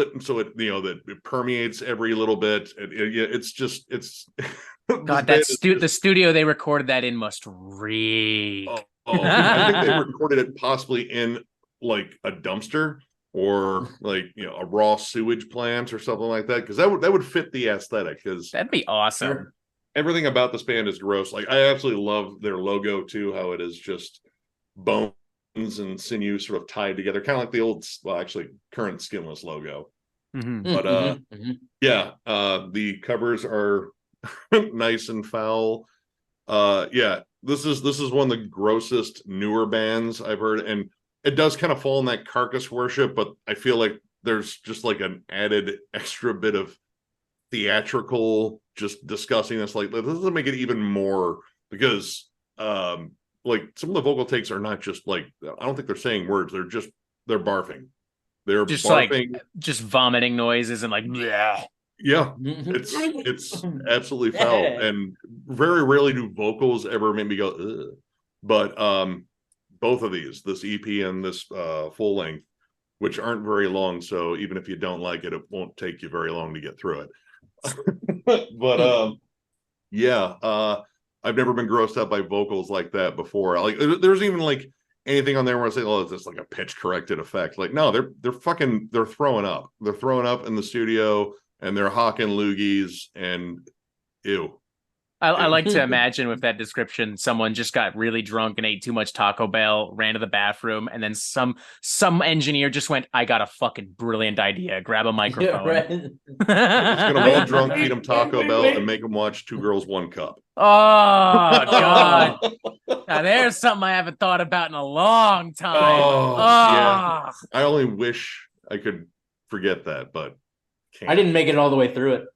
it, and so it that it permeates every little bit. It's God, the studio they recorded that in must reek. I think they recorded it possibly in like a dumpster or like a raw sewage plant or something like that, because that would fit the aesthetic. Because that'd be awesome. Everything about this band is gross. Like I absolutely love their logo too, how it is just bones and sinew sort of tied together, kind of like the old, well, actually current Skinless logo. But the covers are nice and foul. This is one of the grossest newer bands I've heard, and it does kind of fall in that Carcass worship, but I feel like there's just like an added extra bit of theatrical just discussing. Like this doesn't make it even more, because like some of the vocal takes are not just like, I don't think they're saying words, they're barfing. They're just barfing, like just vomiting noises and like bleh. Yeah, it's absolutely foul, and very rarely do vocals ever make me go ugh. But both of these, this EP and this full length, which aren't very long, so even if you don't like it, it won't take you very long to get through it. But I've never been grossed out by vocals like that before. Like there's even like anything on there where I say, oh, it's just like a pitch corrected effect. Like no, they're throwing up. They're throwing up in the studio, and they're hawking loogies, and ew. I like to imagine with that description, someone just got really drunk and ate too much Taco Bell, ran to the bathroom, and then some engineer just went, "I got a fucking brilliant idea. Grab a microphone." Right. Just gonna roll drunk, feed him Taco Bell, and make him watch Two Girls, One Cup. Oh God! Now there's something I haven't thought about in a long time. Yeah. I only wish I could forget that, but can't. I didn't make it all the way through it.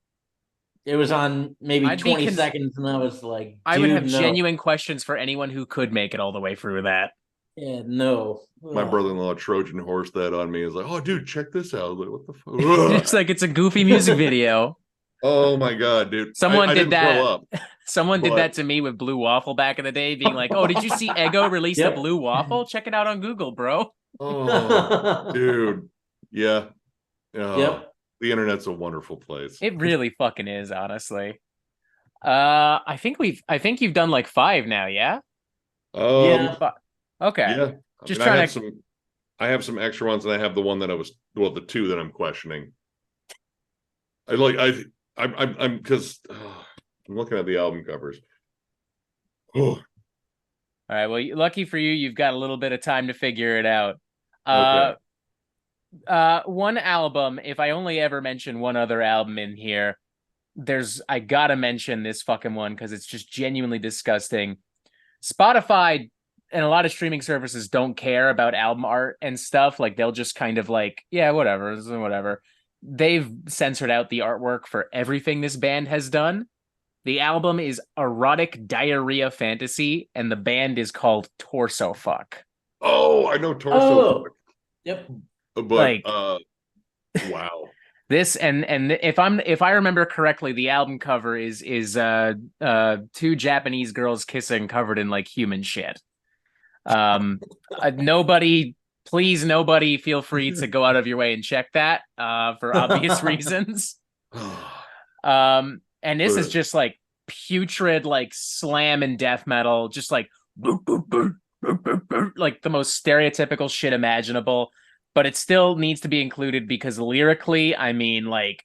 It was on maybe I'd be 20 seconds, and I was like, I would dude, have no. genuine questions for anyone who could make it all the way through that. Yeah, no. My brother-in-law Trojan horsed that on me. He's like, "Oh, dude, check this out." I was like, "What the fuck?" It's like it's a goofy music video. Oh my god, dude! Someone I did didn't that. throw up, Someone did but- that to me with Blue Waffle back in the day, being like, "Oh, did you see Eggo released Yep. a Blue Waffle? Check it out on Google, bro." Oh, dude. Yeah. Yep. The internet's a wonderful place. It really fucking is, honestly. I think you've done like 5 now, yeah? Yeah. Okay. Yeah. Just I trying have to I have some extra ones, and I have the one that the 2 that I'm questioning. I'm because I'm looking at the album covers. Oh, All right, well, lucky for you, you've got a little bit of time to figure it out. okay. One album, if I only ever mention one other album in here, I gotta mention this fucking one because it's just genuinely disgusting. Spotify and a lot of streaming services don't care about album art and stuff. Like, they'll just kind of like, yeah, whatever. They've censored out the artwork for everything this band has done. The album is Erotic Diarrhea Fantasy, and the band is called Torso Fuck. Oh, I know Torso. Oh. Yep. But Like- wow. This and if I remember correctly, the album cover is 2 Japanese girls kissing covered in like human shit. Nobody feel free to go out of your way and check that for obvious reasons. And this is just like putrid, like slam and death metal, just like like the most stereotypical shit imaginable. But it still needs to be included because lyrically, I mean, like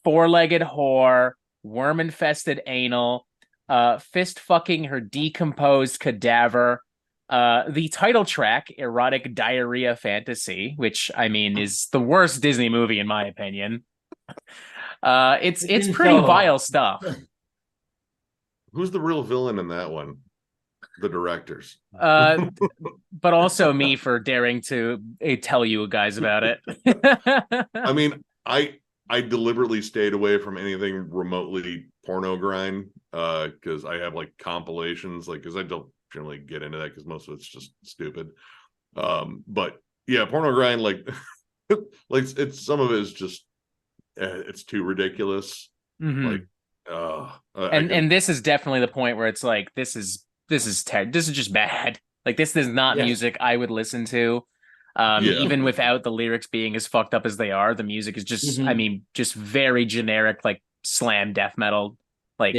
4-legged whore, worm-infested anal, fist fucking her decomposed cadaver. The title track, Erotic Diarrhea Fantasy, which I mean is the worst Disney movie in my opinion. It's pretty vile stuff. Who's the real villain in that one? The directors. But also me for daring to tell you guys about it. I mean, I deliberately stayed away from anything remotely porno grind because I have like compilations, like because I don't generally get into that because most of it's just stupid. But yeah, porno grind, like like it's some of it is just it's too ridiculous. Mhm. Like and this is definitely the point where it's like this is just bad. Like, this is not music I would listen to. Even without the lyrics being as fucked up as they are, the music is just I mean, just very generic, like slam death metal. Like,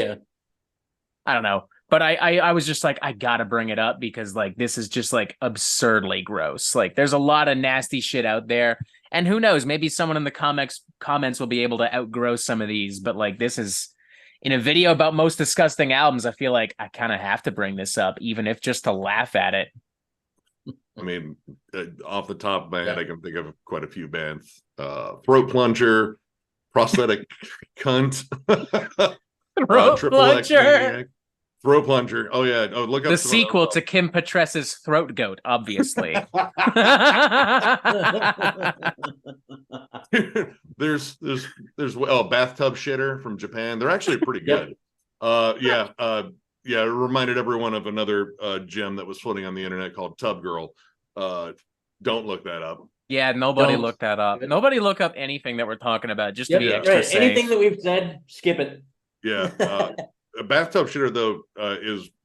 I don't know. But I was just like, I gotta bring it up because like this is just like absurdly gross. Like, there's a lot of nasty shit out there. And who knows, maybe someone in the comments will be able to outgrow some of these, but like this is in a video about most disgusting albums, I feel like I kind of have to bring this up, even if just to laugh at it. I mean, off the top of my head, I can think of quite a few bands. Throat Plunger, Prosthetic Cunt, Throat Plunger. Throat Plunger. Oh yeah. Oh, look up the sequel to Kim Petres's Throat Goat, obviously. there's Bathtub Shitter from Japan. They're actually pretty good. It reminded everyone of another gem that was floating on the internet called Tub Girl. Don't look that up. Yeah, nobody looked that up. Nobody look up anything that we're talking about just to be extra safe. Anything that we've said, skip it. Yeah. Bathtub Shitter though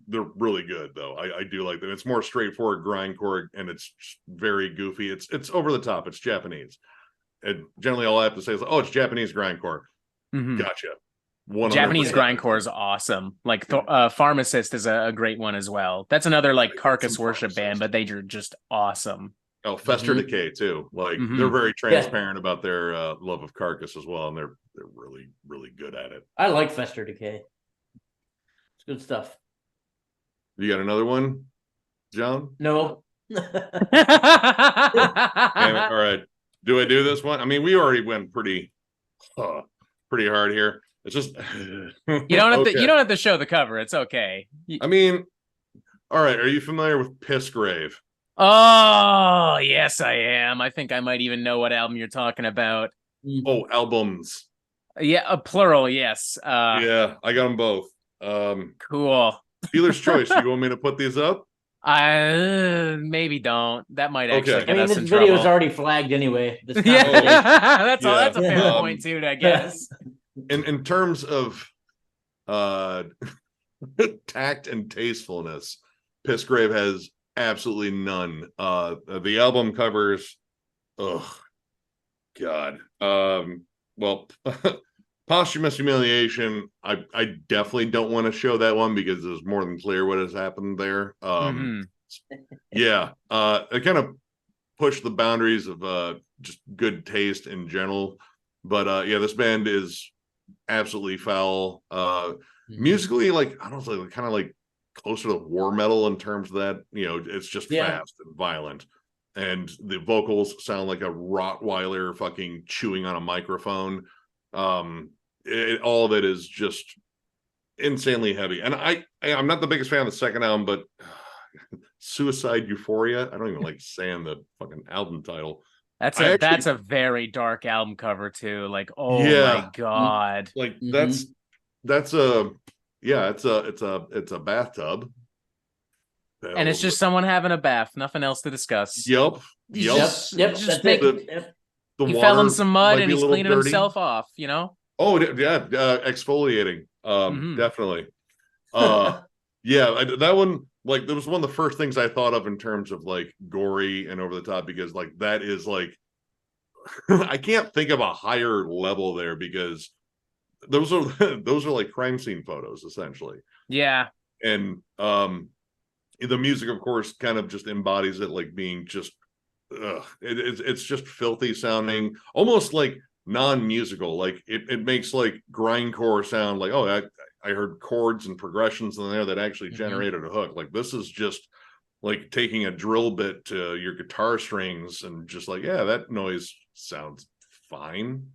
they're really good though. I do like them. It's more straightforward grindcore and it's very goofy. It's over the top. It's Japanese. And generally all I have to say is, oh, it's Japanese grindcore. Mm-hmm. Gotcha. 100%. Japanese grindcore is awesome. Like Pharmacist is a great one as well. That's another like Carcass worship band, but they're just awesome. Oh, Fester Decay too. Like they're very transparent about their love of Carcass as well, and they're really, really good at it. I like Fester Decay. Good stuff. You got another one, John? No. Damn it. All right. Do I do this one? I mean, we already went pretty hard here. It's just You don't have to. You don't have to show the cover. It's okay. I mean, all right. Are you familiar with Pissgrave? Oh yes, I am. I think I might even know what album you're talking about. Oh, albums. Yeah, a plural. Yes. Yeah, I got them both. Cool. Dealer's choice. You want me to put these up? Maybe don't. That might actually get us this in video trouble. is already flagged anyway. This Yeah, that's all. Yeah. That's a fair point too, I guess. In terms of tact and tastefulness, Pissgrave has absolutely none. The album covers, oh God. Well, Posthumous Humiliation, I definitely don't want to show that one because it's more than clear what has happened there. Yeah, it kind of pushed the boundaries of just good taste in general. But yeah, this band is absolutely foul. Musically, like I don't know, kind of like closer to war metal in terms of that. You know, it's just fast and violent. And the vocals sound like a Rottweiler fucking chewing on a microphone. All of it is just insanely heavy. And I'm not the biggest fan of the second album, but Suicide Euphoria. I don't even like saying the fucking album title. That's a very dark album cover too. Like, oh my God. Like that's a it's a bathtub. And it's just someone having a bath, nothing else to discuss. Yep. He The fell in some mud and he's cleaning dirty. himself off, you know? Oh yeah, exfoliating. Definitely. Yeah, that one, like, that was one of the first things I thought of in terms of like gory and over the top, because like that is like I can't think of a higher level there, because those are like crime scene photos essentially. Yeah. And the music, of course, kind of just embodies it, like being just it's just filthy sounding, almost like non-musical. Like it makes like grindcore sound like, oh, I heard chords and progressions in there that actually generated a hook. Like this is just like taking a drill bit to your guitar strings and just like, yeah, that noise sounds fine.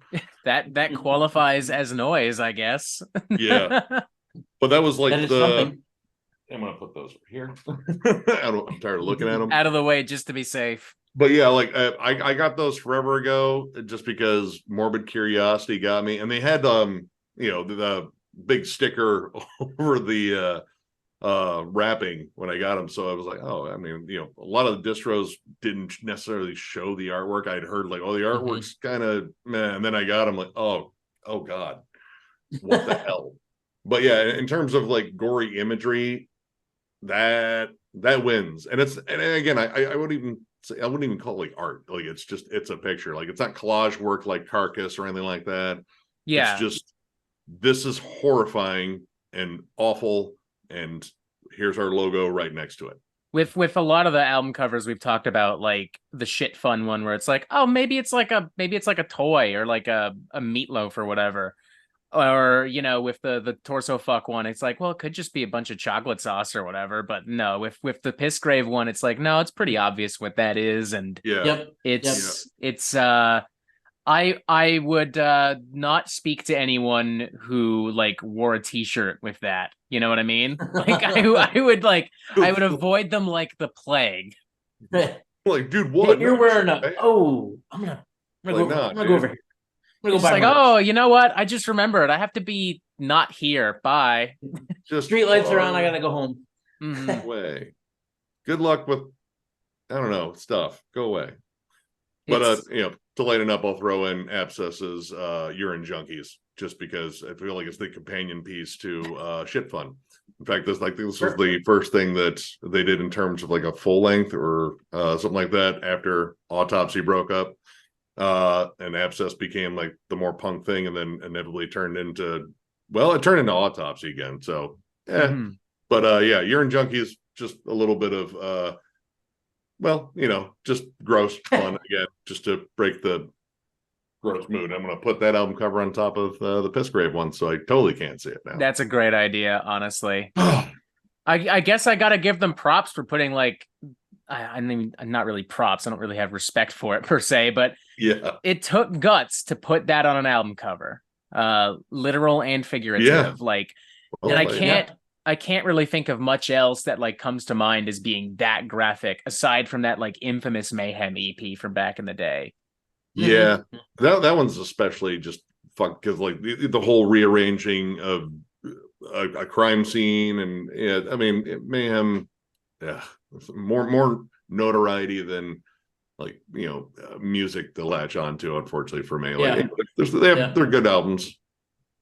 that qualifies as noise, I guess. Yeah. But that was like something. I'm gonna put those here. I'm tired of looking at them. Out of the way just to be safe. But yeah, like I got those forever ago just because morbid curiosity got me, and they had the big sticker over the wrapping when I got them, so I was like, oh, I mean, a lot of the distros didn't necessarily show the artwork. I'd heard like, oh, the artwork's kind of meh, and then I got them like, oh God, what the hell? But yeah, in terms of like gory imagery, that wins. And again, I wouldn't even say, I wouldn't even call it like art. Like it's a picture. Like it's not collage work like Carcass or anything like that. Yeah. It's just, this is horrifying and awful, and here's our logo right next to it. With a lot of the album covers we've talked about, like the shit fun one where it's like, oh, maybe it's like a toy or like a meatloaf or whatever. Or, with the torso fuck one, it's like, well, it could just be a bunch of chocolate sauce or whatever. But no, with the Pissgrave one, it's like, no, it's pretty obvious what that is. And it's I would not speak to anyone who like wore a t-shirt with that. You know what I mean? Like I would avoid them like the plague. Like, dude, what? You're wearing a I'm gonna go over here. It's like, oh, you know what? I just remembered. I have to be not here. Bye. Just street lights are on. I gotta go home. Away. Good luck with, I don't know, stuff. Go away. But to lighten up, I'll throw in Abscess's Urine Junkies, just because I feel like it's the companion piece to Shit Fun. In fact, this was the first thing that they did in terms of like a full length or something like that after Autopsy broke up. And Abscess became like the more punk thing, and then inevitably turned into Autopsy again. So but Urine Junkies, just a little bit of just gross fun again, just to break the gross mood. I'm going to put that album cover on top of the Pissgrave one, so I totally can't see it now. That's a great idea, honestly. I guess I gotta give them props for putting like, I mean, not really props. I don't really have respect for it per se, but Yeah. it took guts to put that on an album cover, literal and figurative. Yeah. Like, Well, and I can't really think of much else that like comes to mind as being that graphic, aside from that like infamous Mayhem EP from back in the day. Yeah, that one's especially just fuck because like the whole rearranging of a crime scene, and yeah, I mean Mayhem, yeah, more notoriety than like music to latch onto. Unfortunately for me, like they're good albums.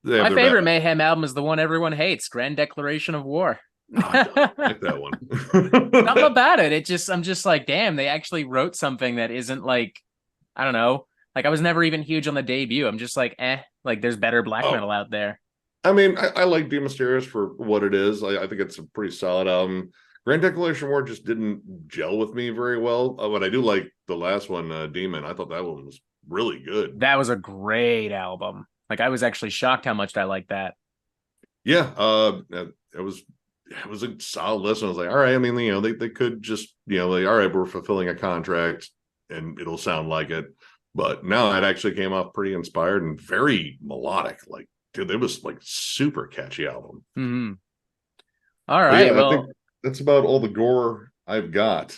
My favorite Mayhem album is the one everyone hates, Grand Declaration of War. I don't like that one. Something about it. I'm just like, damn, they actually wrote something that isn't like, I don't know. Like, I was never even huge on the debut. I'm just like, like there's better black metal out there. I mean, I like De Mysterious for what it is. I think it's a pretty solid album. Grand Declaration War just didn't gel with me very well. But I do like the last one, Demon. I thought that one was really good. That was a great album. Like, I was actually shocked how much I liked that. Yeah, it was a solid listen. I was like, all right. I mean, they could just, like, all right, we're fulfilling a contract and it'll sound like it. But no, it actually came off pretty inspired and very melodic. Like, dude, it was like super catchy album. Mm-hmm. All right. Yeah, well, I think that's about all the gore I've got.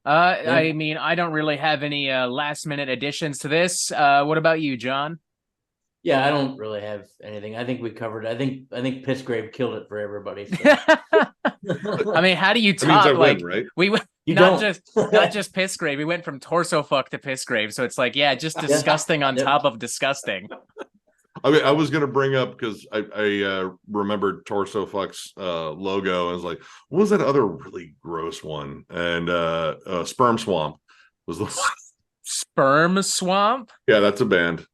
I mean, I don't really have any last minute additions to this. What about you, John? Yeah, I don't really have anything. I think we covered. I think Pissgrave killed it for everybody. So. I mean, how do you top win, right? We not just Pissgrave. We went from torso fuck to Pissgrave, so it's like, yeah, just disgusting on top of disgusting. I mean, I was gonna bring up because I remembered Torso Fuck's logo. I was like, what was that other really gross one? And Sperm Swamp was the Sperm Swamp. Yeah, that's a band.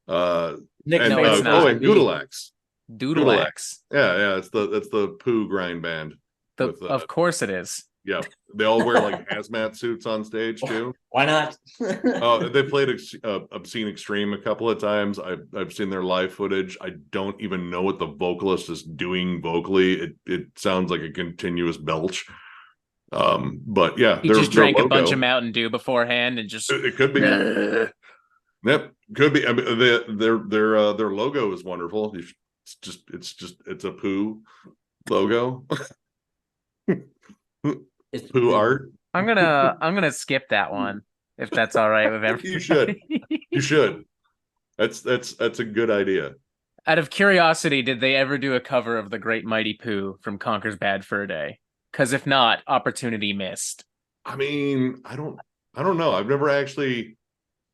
Nick, no, it's not. And Doodleax. Doodleax. Yeah, it's the poo grind band. Of course it is. Yeah, they all wear like hazmat suits on stage too. Why not? They played Obscene Extreme a couple of times. I've seen their live footage. I don't even know what the vocalist is doing vocally. It sounds like a continuous belch. But yeah, he just drank a bunch of Mountain Dew beforehand and just it could be. Yep, could be. I mean, their logo is wonderful. It's a poo logo. It's poo art. I'm gonna skip that one if that's all right with everybody. You should. That's a good idea. Out of curiosity, did they ever do a cover of the Great Mighty Pooh from Conker's Bad Fur Day? Because if not, opportunity missed. I mean, I don't know. I've never actually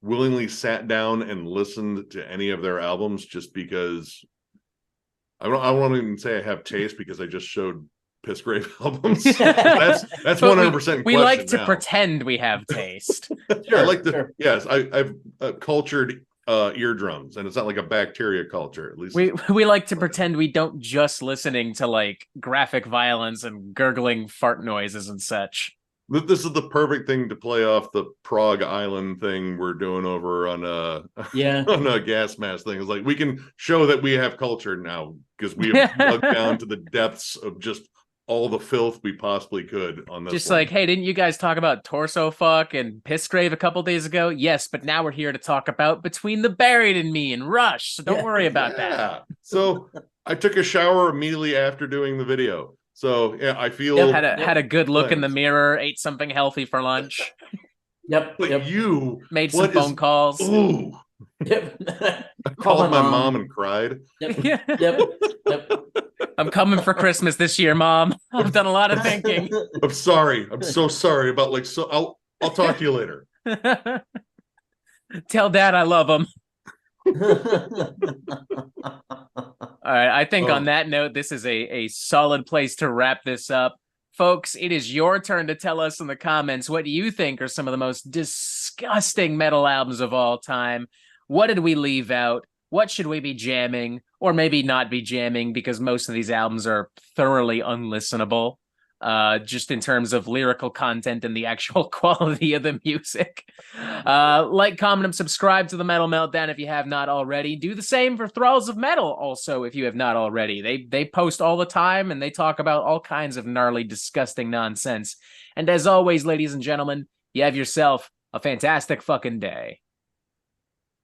willingly sat down and listened to any of their albums just because I won't even say I have taste because I just showed Pissgrave albums. That's 100%. We like to pretend we have taste. Sure, I like to. Yes, I've cultured eardrums, and it's not like a bacteria culture. At least we like to pretend we don't just listening to like graphic violence and gurgling fart noises and such. This is the perfect thing to play off the Prague Island thing we're doing over on on a gas mask thing. It's like we can show that we have culture now because we have dug down to the depths of just all the filth we possibly could on this. Just one. Like, hey, didn't you guys talk about Torso Fuck and Pissgrave a couple days ago? Yes, but now we're here to talk about Between the Buried and Me and Rush. So don't worry about that. So I took a shower immediately after doing the video. So yeah, I feel had a good look in the mirror, ate something healthy for lunch. But you made some phone calls. Ooh. I called my mom and cried. Yep. I'm coming for Christmas this year, Mom. I've done a lot of thinking. I'm sorry. I'm so sorry about I'll talk to you later. Tell Dad I love him. All right, I think on that note, this is a solid place to wrap this up. Folks, it is your turn to tell us in the comments what you think are some of the most disgusting metal albums of all time. What did we leave out? What should we be jamming? Or maybe not be jamming because most of these albums are thoroughly unlistenable. just in terms of lyrical content and the actual quality of the music. Like, comment, and subscribe to the Metal Meltdown if you have not already. Do the same for Thralls of Metal also if you have not already. They post all the time and they talk about all kinds of gnarly, disgusting nonsense. And as always, ladies and gentlemen, you have yourself a fantastic fucking day.